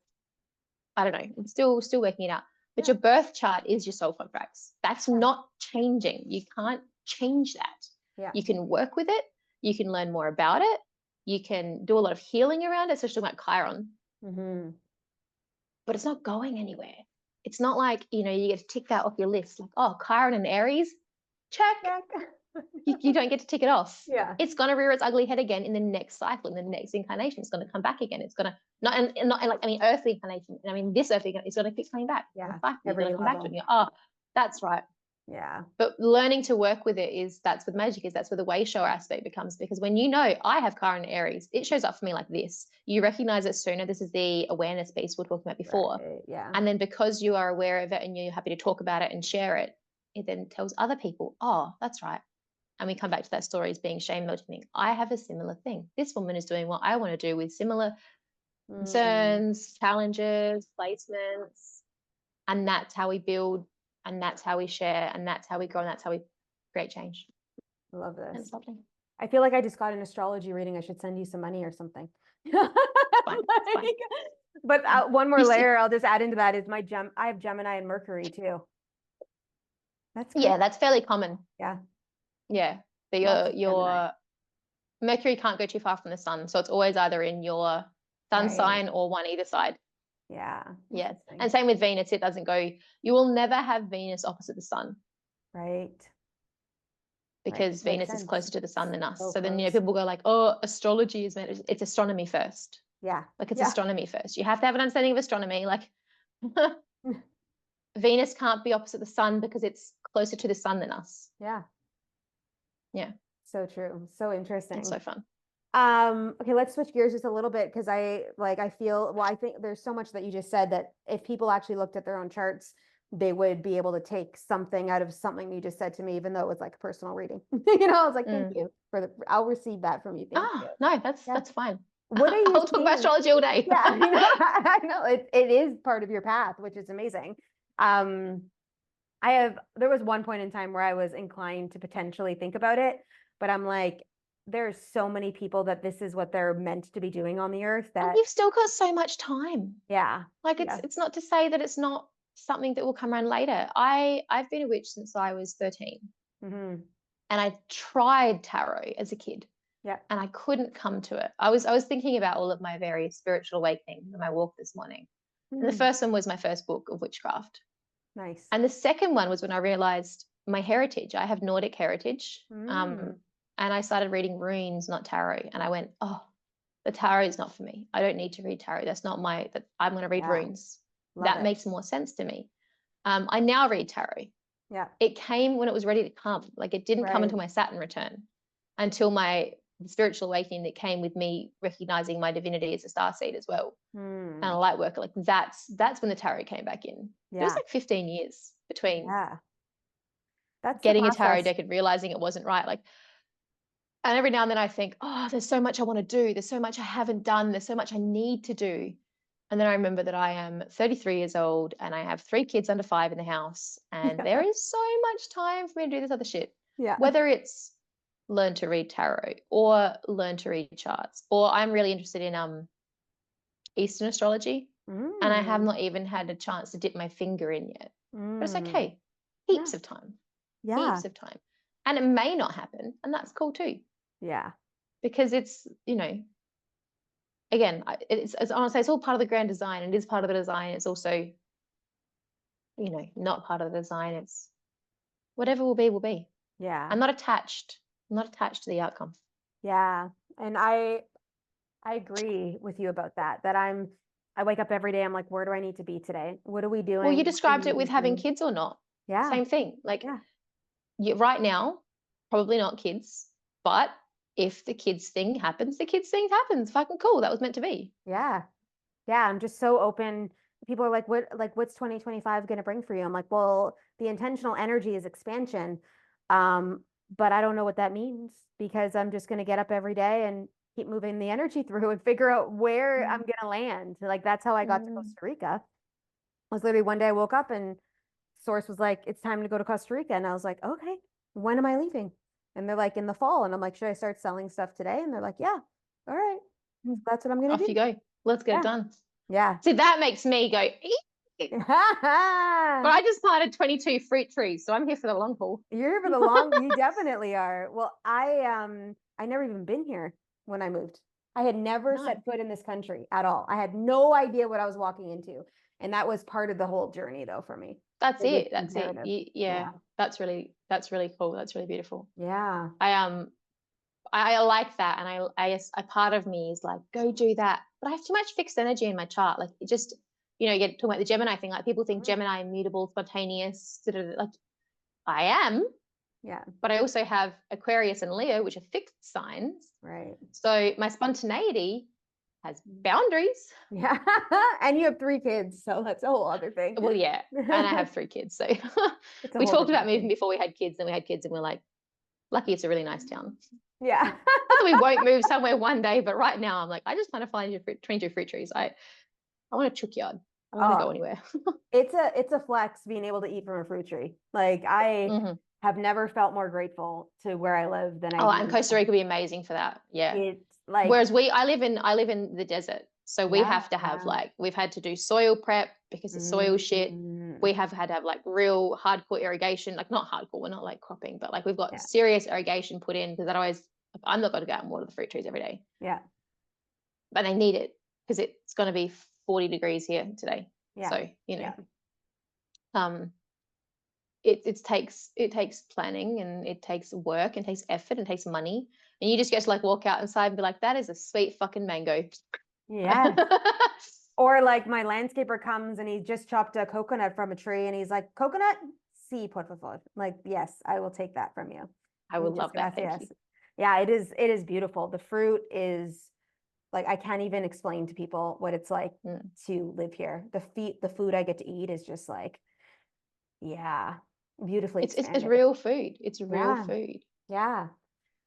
I don't know, I'm still working it out. But your birth chart is your soul contracts. That's not changing. You can't change that. Yeah. You can work with it. You can learn more about it. You can do a lot of healing around it, especially about Chiron. Mm-hmm. But it's not going anywhere. it's not like, you know, you get to tick that off your list. Like, oh, Chiron and Aries, check. You don't get to tick it off. Yeah. It's going to rear its ugly head again in the next cycle, in the next incarnation. It's going to come back again. It's going to, not like, I mean, earthly incarnation. I mean, this earthly incarnation, it's going to keep coming back. Yeah. It's going to come back to it. Oh, that's right. Yeah. But learning to work with it that's what magic is. That's where the way shower aspect becomes, because when you know I have Chiron and Aries, it shows up for me like this. You recognize it sooner. This is the awareness piece we were talking about before. Right. Yeah. And then because you are aware of it and you're happy to talk about it and share it, it then tells other people, oh, that's right. And we come back to that story as being shame motivating. I have a similar thing. This woman is doing what I want to do with similar concerns, challenges, placements. And that's how we build, and that's how we share, and that's how we grow, and that's how we create change. I love this. That's lovely. I feel like I just got an astrology reading. I should send you some money or something. Fine. But one more layer I'll just add into that is I have Gemini and Mercury too. That's cool. Yeah, that's fairly common. Yeah. Yeah. But your Mercury can't go too far from the sun. So it's always either in your sun sign or one either side. Yeah. Yeah. And same with Venus. It doesn't go, you will never have Venus opposite the sun. Right. Because Venus is closer to the sun than us. So then, you know, people go like, oh, astrology is meant, it's astronomy first. Yeah. Like it's astronomy first. You have to have an understanding of astronomy. Like Venus can't be opposite the sun because it's closer to the sun than us. Yeah. Yeah. So true. So interesting. It's so fun. Okay, let's switch gears just a little bit, because I think there's so much that you just said that if people actually looked at their own charts, they would be able to take something out of something you just said to me, even though it was like a personal reading. You know, I was like, thank you I'll receive that from you. Thank you. No, that's fine. What are you I'll talk about astrology all day. Yeah, I know it is part of your path, which is amazing. There was one point in time where I was inclined to potentially think about it, but I'm like, there's so many people that this is what they're meant to be doing on the earth, that and you've still got so much time. Yeah. Like it's not to say that it's not something that will come around later. I've been a witch since I was 13. Mm-hmm. And I tried tarot as a kid. Yeah. And I couldn't come to it. I was thinking about all of my various spiritual awakenings on my walk this morning. And the first one was my first book of witchcraft. Nice. And the second one was when I realized my heritage. I have Nordic heritage. And I started reading runes, not tarot. And I went, oh, the tarot is not for me. I don't need to read tarot. That's not I'm going to read runes. That makes more sense to me. I now read tarot. Yeah. It came when it was ready to come. Like it didn't come until my Saturn return, until my spiritual awakening that came with me recognizing my divinity as a starseed as well. And a light worker. Like that's when the tarot came back in. It was like 15 years between that's getting a tarot deck and realizing it wasn't right. Like, and every now and then I think, oh, there's so much I want to do. There's so much I haven't done. There's so much I need to do. And then I remember that I am 33 years old and I have 3 kids under 5 in the house. And there is so much time for me to do this other shit. Yeah. Whether it's learn to read tarot or learn to read charts, or I'm really interested in Eastern astrology. And I have not even had a chance to dip my finger in yet. But it's okay. Heaps of time. Heaps of time. And it may not happen. And that's cool too. Yeah. Because it's, you know, again, it's honestly, it's all part of the grand design. It is part of the design. It's also, you know, not part of the design. It's whatever will be, will be. Yeah. I'm not attached. I'm not attached to the outcome. Yeah. And I agree with you about that, I wake up every day. I'm like, where do I need to be today? What are we doing? Well, you described it with having kids or not. Yeah. Same thing. Like right now, probably not kids, but if the kids thing happens, the kids thing happens. Fucking cool. That was meant to be. Yeah. Yeah. I'm just so open. People are like, what's 2025 going to bring for you? I'm like, well, the intentional energy is expansion. But I don't know what that means, because I'm just going to get up every day and keep moving the energy through and figure out where I'm going to land. Like, that's how I got to Costa Rica. I was literally one day I woke up and Source was like, it's time to go to Costa Rica. And I was like, okay, when am I leaving? And they're like, in the fall. And I'm like, should I start selling stuff today? And they're like, yeah, all right. That's what I'm going to do. Off you go. Let's get it done. Yeah. See, that makes me go, but I just planted 22 fruit trees, so I'm here for the long haul. You're here for the long. You definitely are. Well, I never even been here when I moved. I had never set foot in this country at all. I had no idea what I was walking into. And that was part of the whole journey though for me. That's Like, it. it's That's it. imperative. Yeah. That's really cool. That's really beautiful. Yeah. I like that. And a part of me is like, go do that. But I have too much fixed energy in my chart. Like it just, you know, you get talking about the Gemini thing. Like people think Gemini immutable, spontaneous, like I am. Yeah. But I also have Aquarius and Leo, which are fixed signs. Right. So my spontaneity has boundaries. Yeah. And you have 3 kids, so that's a whole other thing. Well, yeah. And I have 3 kids. So we talked about moving before we had kids, then we had kids, and we're like, lucky it's a really nice town. Yeah. Not that we won't move somewhere one day, but right now I'm like, I just want to find 22 fruit trees. I want a chook yard. I want to go anywhere. It's a flex being able to eat from a fruit tree. Like I have never felt more grateful to where I live than I do. And Costa Rica would be amazing for that. Yeah. It's like, whereas I live in the desert. So we have to have like, we've had to do soil prep because the soil shit. We have had to have like real hardcore irrigation, like not hardcore, we're not like cropping, but like we've got serious irrigation put in because otherwise I'm not going to go out and water the fruit trees every day. Yeah. But they need it because it's going to be 40 degrees here today. Yeah. So, you know, it takes planning, and it takes work, and takes effort, and takes money. And you just get to like walk out inside and be like, that is a sweet fucking mango. Yeah. Or like my landscaper comes and he just chopped a coconut from a tree and he's like, coconut, sí, por favor. Like, yes, I will take that from you. I would love that. Thank you. Yeah, it is beautiful. The fruit is like, I can't even explain to people what it's like to live here. The food I get to eat is just like, beautifully it's real food. It's real food. Yeah.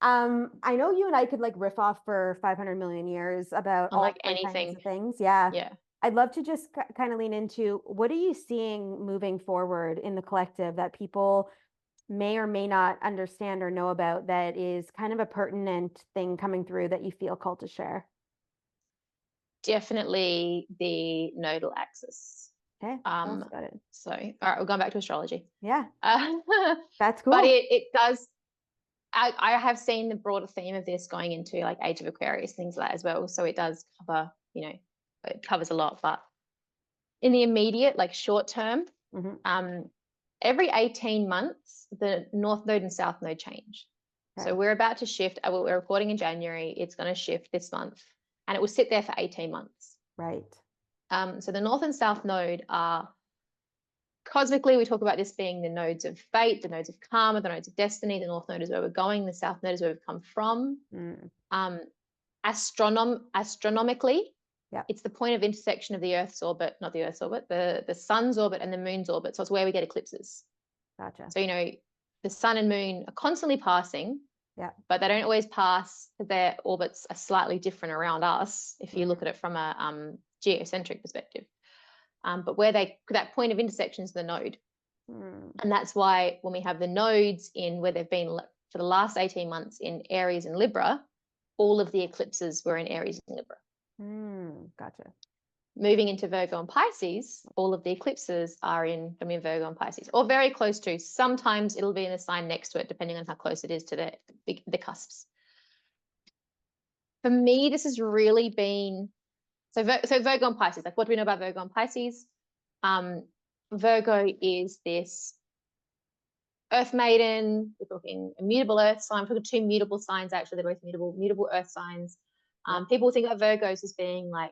I know you and I could like riff off for 500 million years about all like anything. Kinds of things. Yeah. Yeah. I'd love to just kind of lean into, what are you seeing moving forward in the collective that people may or may not understand or know about, that is kind of a pertinent thing coming through that you feel called to share? Definitely the nodal axis. Okay, tell us about it. So, all right, we're going back to astrology. Yeah. That's cool. But it does, I have seen the broader theme of this going into like Age of Aquarius, things like that as well. So it does cover, you know, it covers a lot. But in the immediate, like short term, every 18 months, the North Node and South Node change. Okay. So we're about to shift. We're recording in January. It's going to shift this month, and it will sit there for 18 months. Right. So the North and South Node are, cosmically, we talk about this being the nodes of fate, the nodes of karma, the nodes of destiny. The North Node is where we're going. The South Node is where we've come from. Astronomically, it's the point of intersection of the Earth's orbit, not the Earth's orbit, the Sun's orbit and the Moon's orbit. So it's where we get eclipses. Gotcha. So, you know, the Sun and Moon are constantly passing, but they don't always pass because their orbits are slightly different around us if you look at it from a geocentric perspective. But where that point of intersection is the node. And that's why when we have the nodes in where they've been for the last 18 months in Aries and Libra, all of the eclipses were in Aries and Libra. Gotcha. Moving into Virgo and Pisces, all of the eclipses are in Virgo and Pisces, or very close to. Sometimes it'll be in a sign next to it, depending on how close it is to the cusps. For me, this has really been, so Virgo and Pisces, like what do we know about Virgo and Pisces? Virgo is this earth maiden. We're talking immutable earth sign. We're talking 2 mutable signs, actually. They're both mutable earth signs. People think of Virgos as being like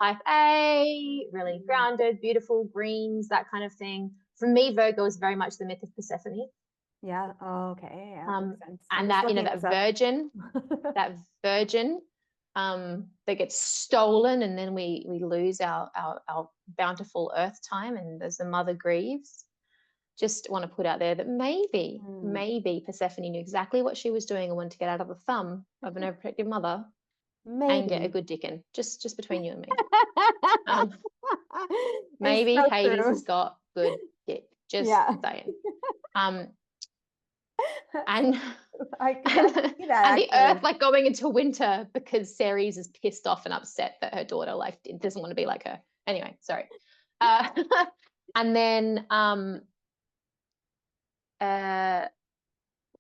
type A, really grounded, beautiful, greens, that kind of thing. For me, Virgo is very much the myth of Persephone. Yeah. Oh, okay. Yeah, makes sense. And that, you know, that virgin, that gets stolen, and then we lose our bountiful earth time, and as the mother grieves. Just want to put out there that maybe Persephone knew exactly what she was doing and wanted to get out of the thumb of an overprotective mother and get a good dick in. Just between you and me. Maybe so Hades has got good dick. Just saying. And I can see that, and the earth like going into winter because Ceres is pissed off and upset that her daughter like doesn't want to be like her. Anyway, sorry. And then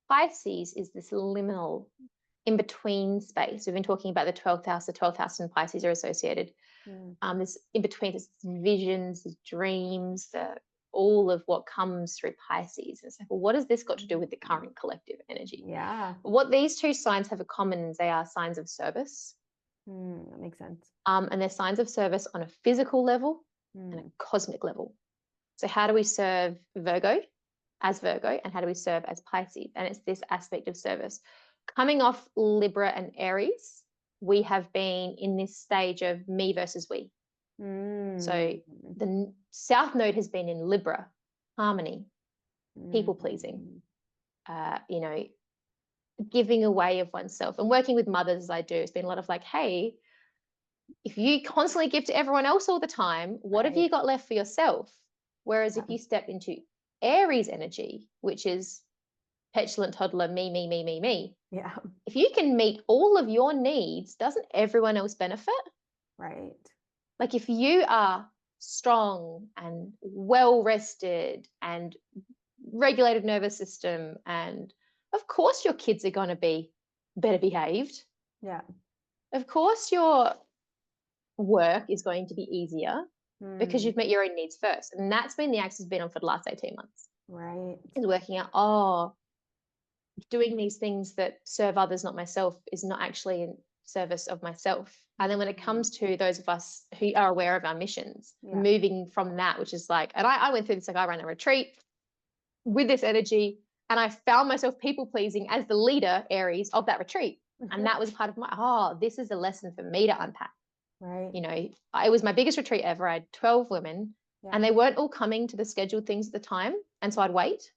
Pisces is this liminal in between space. We've been talking about the 12th house. The 12th house and Pisces are associated. There's in between, there's visions, there's dreams, all of what comes through Pisces. And it's like, well, what has this got to do with the current collective energy? Yeah. What these two signs have in common is they are signs of service. That makes sense. And they're signs of service on a physical level and a cosmic level. So how do we serve Virgo as Virgo, and how do we serve as Pisces? And it's this aspect of service. Coming off Libra and Aries, we have been in this stage of me versus we. So the South Node has been in Libra, harmony, people pleasing, you know, giving away of oneself. And working with mothers as I do, it's been a lot of like, hey, if you constantly give to everyone else all the time, what have you got left for yourself? Whereas if you step into Aries energy, which is petulant toddler, me. Yeah. If you can meet all of your needs, doesn't everyone else benefit? Right. Like if you are strong and well rested and regulated nervous system, and of course your kids are going to be better behaved. Yeah. Of course your work is going to be easier because you've met your own needs first. And that's been the axis been on for the last 18 months. Right. Is working out, doing these things that serve others, not myself, is not actually in service of myself. And then when it comes to those of us who are aware of our missions, moving from that, which is like, and I went through this, like I ran a retreat with this energy, and I found myself people pleasing as the leader, Aries, of that retreat. And that was part of my, this is a lesson for me to unpack. Right. You know, it was my biggest retreat ever. I had 12 women and they weren't all coming to the scheduled things at the time. And so I'd wait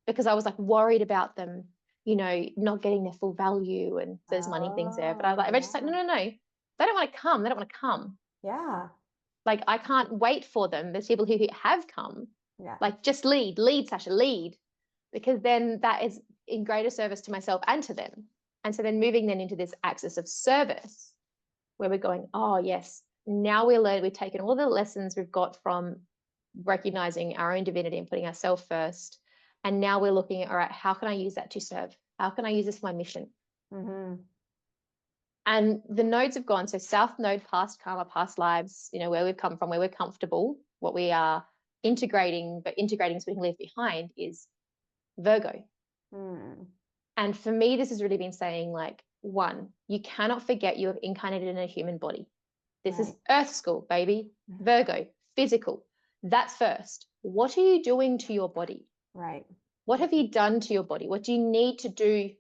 because I was like worried about them, you know, not getting their full value, and there's money things there. But I was like, eventually like, no. They don't want to come. They don't want to come. Yeah. Like I can't wait for them. There's people who have come. Yeah. Like just lead, Sasha, lead. Because then that is in greater service to myself and to them. And so then moving then into this axis of service, where we're going, oh yes, now we've taken all the lessons we've got from recognizing our own divinity and putting ourselves first. And now we're looking at, all right, how can I use that to serve? How can I use this for my mission? And the nodes have gone. So South Node, past karma, past lives, you know, where we've come from, where we're comfortable, what we are integrating, but integrating so we can leave behind is Virgo. And for me, this has really been saying, like, one, you cannot forget you have incarnated in a human body. This is Earth school, baby. Virgo, physical. That's first. What are you doing to your body? Right. What have you done to your body? What do you need to do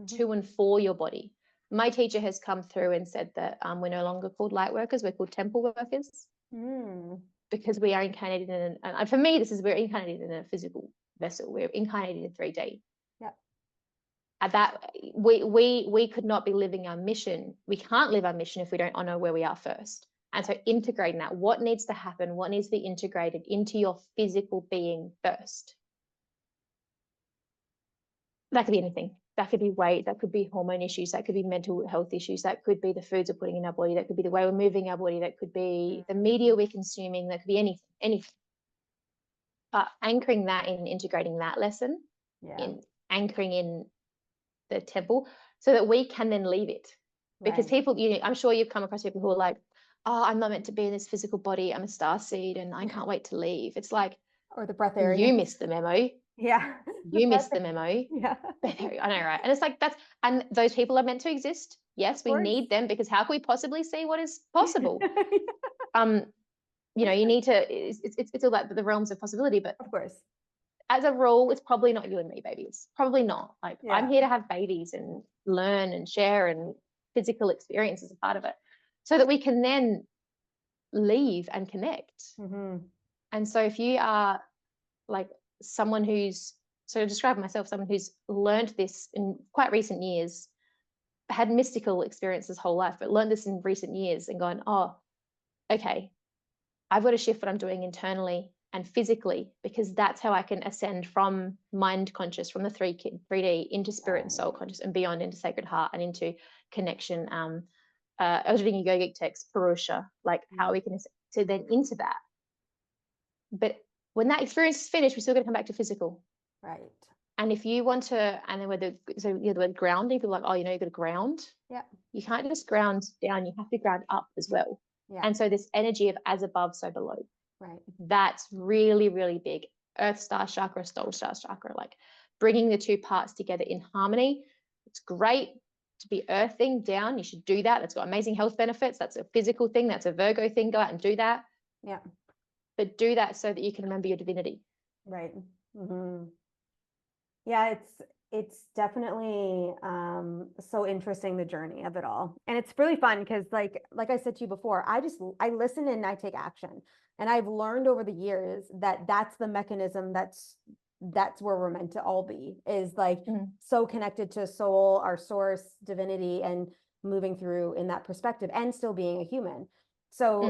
to and for your body? My teacher has come through and said that we're no longer called light workers. We're called temple workers because we are incarnated in and for me, we're incarnated in a physical vessel. We're incarnated in 3D. At that, we could not be living our mission. We can't live our mission if we don't honor where we are first. And so integrating that, what needs to happen, what needs to be integrated into your physical being first. That could be anything. That could be weight, that could be hormone issues, that could be mental health issues, that could be the foods we're putting in our body, that could be the way we're moving our body, that could be the media we're consuming, that could be anything. But anchoring that in, integrating that lesson, in anchoring in the temple, so that we can then leave it. Because people, you know, I'm sure you've come across people who are like, oh, I'm not meant to be in this physical body, I'm a starseed and I can't wait to leave. It's like, or the breath area. You missed the memo. Yeah. You missed the memo. Yeah. I know, right? And it's like, and those people are meant to exist. Yes, we need them, because how can we possibly see what is possible? You know, you need to, it's all about the realms of possibility, but of course, as a rule, it's probably not you and me, babies. Probably not. Like, I'm here to have babies and learn and share, and physical experience as a part of it, so that we can then leave and connect. And so if you are like someone who's, so to describe myself, someone who's learned this in quite recent years, had mystical experiences whole life, but learned this in recent years and gone, oh, okay, I've got to shift what I'm doing internally and physically, because that's how I can ascend from mind conscious, from the 3D into spirit and soul conscious, and beyond into sacred heart and into connection. I was reading a yogic text, Purusha, like how we can, so then into that. But when that experience is finished, we're still going to come back to physical. Right. And if you want to, and then the word grounding, people are like, oh, you know, you've got to ground. Yeah. You can't just ground down, you have to ground up as well. Yeah. And so this energy of as above, so below. Right. That's really, really big. Earth star chakra, soul star chakra, like bringing the two parts together in harmony. It's great to be earthing down. You should do that. That's got amazing health benefits. That's a physical thing. That's a Virgo thing. Go out and do that. Yeah. But do that so that you can remember your divinity. Right. Yeah, it's definitely so interesting, the journey of it all. And it's really fun because like I said to you before, I listen and I take action. And I've learned over the years that that's the mechanism that's where we're meant to all be, is like so connected to soul, our source, divinity, and moving through in that perspective and still being a human. So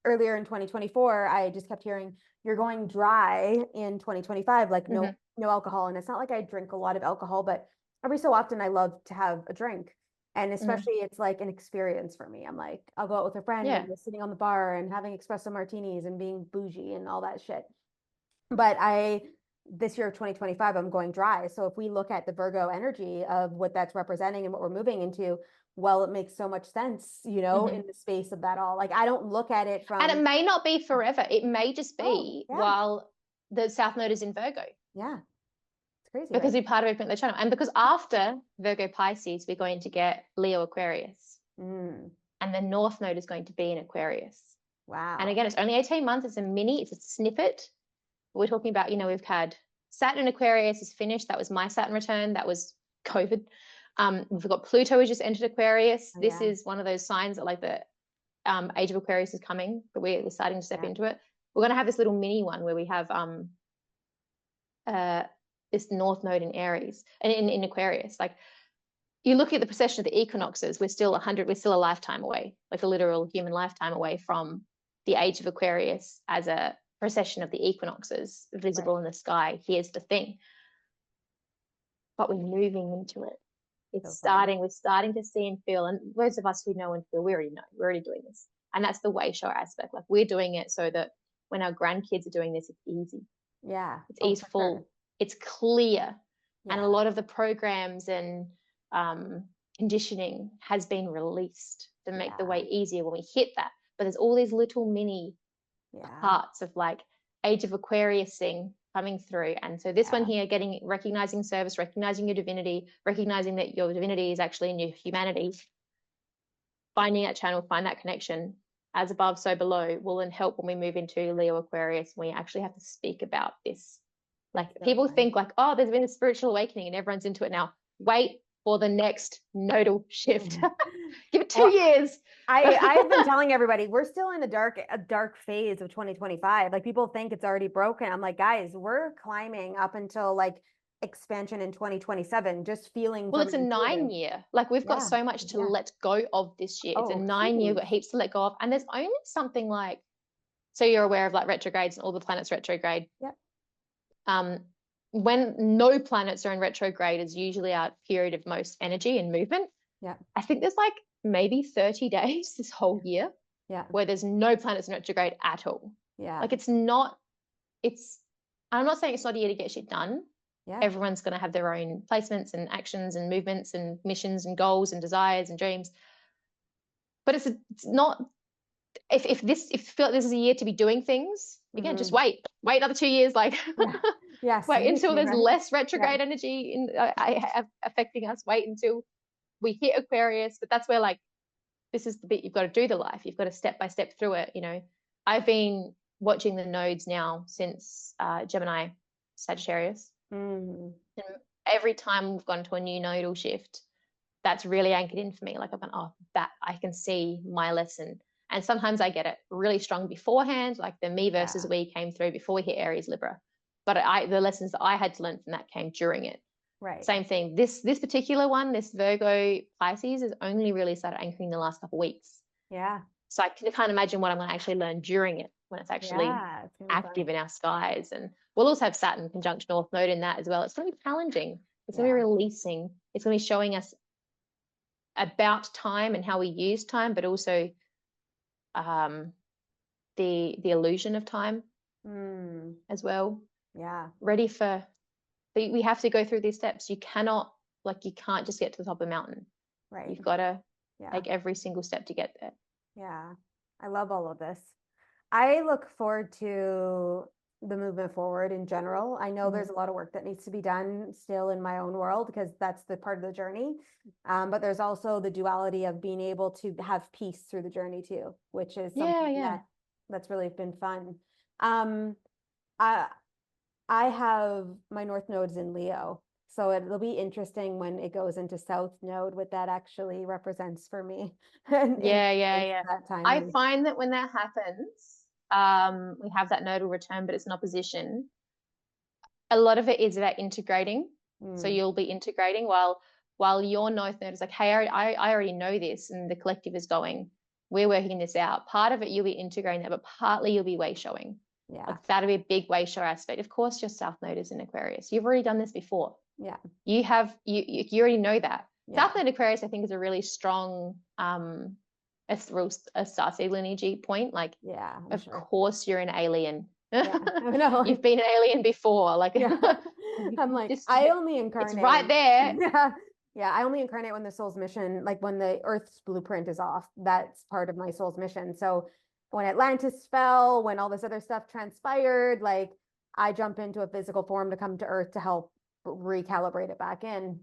earlier in 2024, I just kept hearing, you're going dry in 2025, like no alcohol. And it's not like I drink a lot of alcohol, but every so often I love to have a drink. And especially it's like an experience for me. I'm like, I'll go out with a friend and we're sitting on the bar and having espresso martinis and being bougie and all that shit. But this year of 2025, I'm going dry. So if we look at the Virgo energy of what that's representing and what we're moving into, well, it makes so much sense, you know, in the space of that all. Like, I don't look at it from... And it may not be forever. It may just be while the South Node is in Virgo. Yeah. It's crazy, because right? we're part of opening the channel. And because after Virgo Pisces, we're going to get Leo Aquarius. And the North Node is going to be in Aquarius. Wow. And again, it's only 18 months. It's a snippet. We're talking about, we've had Saturn in Aquarius is finished. That was my Saturn return. That was COVID. We've got Pluto has just entered Aquarius. This is one of those signs that like the age of Aquarius is coming, that we're starting to step into it. We're going to have this little mini one where we have this North Node in Aries and in Aquarius. Like, you look at the precession of the equinoxes, we're still a lifetime away, like a literal human lifetime away from the age of Aquarius as a precession of the equinoxes visible in the sky. Here's the thing. But we're moving into it. We're starting to see and feel, and those of us who know and feel, we already know, we're already doing this. And that's the way show aspect. Like, we're doing it so that when our grandkids are doing this, it's easy. Yeah. It's easeful. It's clear. And a lot of the programs and conditioning has been released to make the way easier when we hit that. But there's all these little mini parts of like age of Aquarius thing coming through. And so this one here, recognizing service, recognizing your divinity, recognizing that your divinity is actually in your humanity, finding that channel, find that connection, as above, so below, will then help when we move into Leo Aquarius, when we actually have to speak about this. Like, people think like, oh, there's been a spiritual awakening and everyone's into it now. Wait for the next nodal shift. Give it 2 years. I've been telling everybody, we're still in a dark phase of 2025. Like, people think it's already broken. I'm like, guys, we're climbing up until like expansion in 2027, just feeling. Well, it's a 9-year. Like, we've got so much to let go of this year. It's a 9-year, we've got heaps to let go of. And there's only something like, so you're aware of like retrogrades and all the planets retrograde. When no planets are in retrograde is usually our period of most energy and movement. I think there's like maybe 30 days this whole year where there's no planets in retrograde at all. Like, I'm not saying it's not a year to get shit done. Everyone's going to have their own placements and actions and movements and missions and goals and desires and dreams. But it's not, if you feel like this is a year to be doing things, again, just wait another 2 years, like wait until there's less retrograde energy affecting us. Wait until we hit Aquarius. But that's where, like, this is the bit you've got to do the life. You've got to step by step through it. I've been watching the nodes now since Gemini Sagittarius. And every time we've gone to a new nodal shift, that's really anchored in for me. Like, I've gone, oh, that I can see my lesson. And sometimes I get it really strong beforehand, like the me versus we came through before we hit Aries Libra. But the lessons that I had to learn from that came during it. Same thing. This particular one, this Virgo Pisces, has only really started anchoring the last couple of weeks. So I can't imagine what I'm going to actually learn during it, when it's actually active in our skies. And we'll also have Saturn conjunct North Node in that as well. It's going to be challenging. It's going to be releasing. It's going to be showing us about time and how we use time, but also the illusion of time as well. Ready for, we have to go through these steps. You can't just get to the top of the mountain. You've got to take every single step to get there. Yeah, I love all of this. I look forward to the movement forward in general. I know there's a lot of work that needs to be done still in my own world because that's the part of the journey. But there's also the duality of being able to have peace through the journey too, which is something that's really been fun. I I have my North Node's in Leo, so it'll be interesting when it goes into South Node what that actually represents for me. Yeah. That time. I find that when that happens, we have that nodal return, but it's an opposition. A lot of it is about integrating. So you'll be integrating while your North Node is like, hey, I already know this, and the collective is going, we're working this out. Part of it you'll be integrating that, but partly you'll be way showing. Yeah. Like that'll be a big way show aspect. Of course, your South Node is in Aquarius. You've already done this before. Yeah. You already know that. Yeah. South Node Aquarius, I think, is a really strong a star seed lineage point. Like, of course you're an alien. Yeah, I know. You've been an alien before. Like, I'm like, I only incarnate. It's right there. Yeah, I only incarnate when the soul's mission, like when the Earth's blueprint is off. That's part of my soul's mission. So when Atlantis fell, when all this other stuff transpired, like I jump into a physical form to come to Earth to help recalibrate it back in.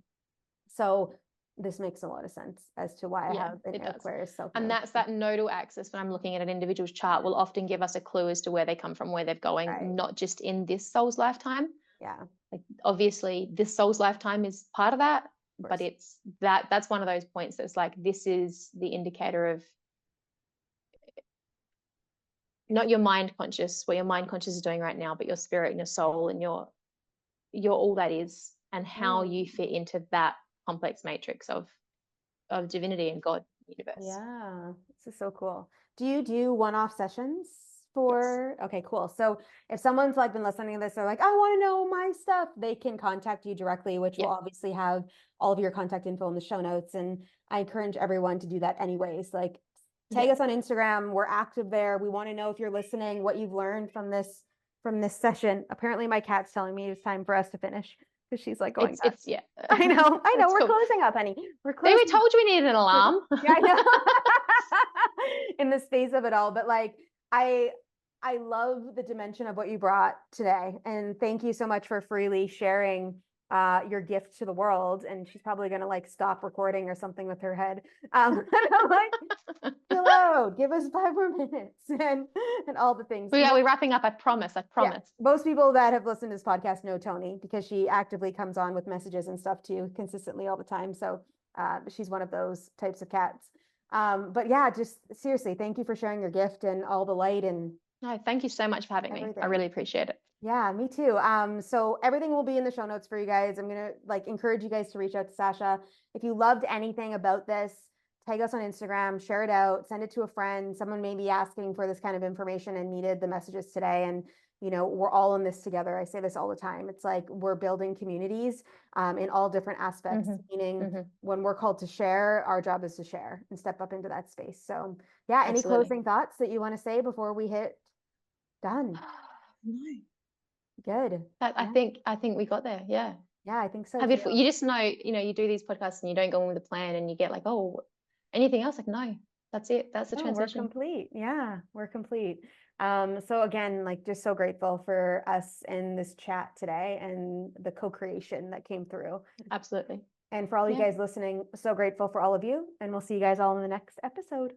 So this makes a lot of sense as to why I have an Aquarius self. And that's that nodal axis when I'm looking at an individual's chart will often give us a clue as to where they come from, where they're going, not just in this soul's lifetime. Yeah. Like obviously this soul's lifetime is part of that, but it's that's one of those points that's like, this is the indicator of not your mind conscious, what your mind conscious is doing right now, but your spirit and your soul and your all that is, and how you fit into that complex matrix of divinity and God, universe. Yeah, this is so cool. Do you do one-off sessions for? Okay, cool. So if someone's like been listening to this, they're like, I want to know my stuff, they can contact you directly, which will obviously have all of your contact info in the show notes. And I encourage everyone to do that anyways. Like tag us on Instagram. We're active there. We want to know if you're listening, what you've learned from this session. Apparently my cat's telling me it's time for us to finish. Because she's like going nuts. I know. We're cool. Closing up, honey. We're closing. We told you we needed an alarm. Yeah, I know. In the space of it all, but like I love the dimension of what you brought today, and thank you so much for freely sharing your gift to the world. And she's probably gonna like stop recording or something with her head. And I'm like, hello, give us 5 more minutes and all the things. We're wrapping up. I promise. Yeah. Most people that have listened to this podcast know Tony because she actively comes on with messages and stuff too consistently all the time. So she's one of those types of cats. But yeah, just seriously, thank you for sharing your gift and all the light. And no, thank you so much for having me. I really appreciate it. Yeah, me too. So everything will be in the show notes for you guys. I'm gonna like encourage you guys to reach out to Sasha. If you loved anything about this, tag us on Instagram, share it out, send it to a friend. Someone may be asking for this kind of information and needed the messages today. And you know, we're all in this together. I say this all the time. It's like we're building communities in all different aspects, meaning when we're called to share, our job is to share and step up into that space. So yeah, any closing thoughts that you want to say before we hit done? No. Good. I think we got there. Yeah, I think so. You just know, you do these podcasts and you don't go in with a plan and you get like, oh, anything else? Like, no, that's it. That's the transition. We're complete. Yeah, we're complete. So again, like just so grateful for us in this chat today and the co-creation that came through. Absolutely. And for all you guys listening, so grateful for all of you, and we'll see you guys all in the next episode.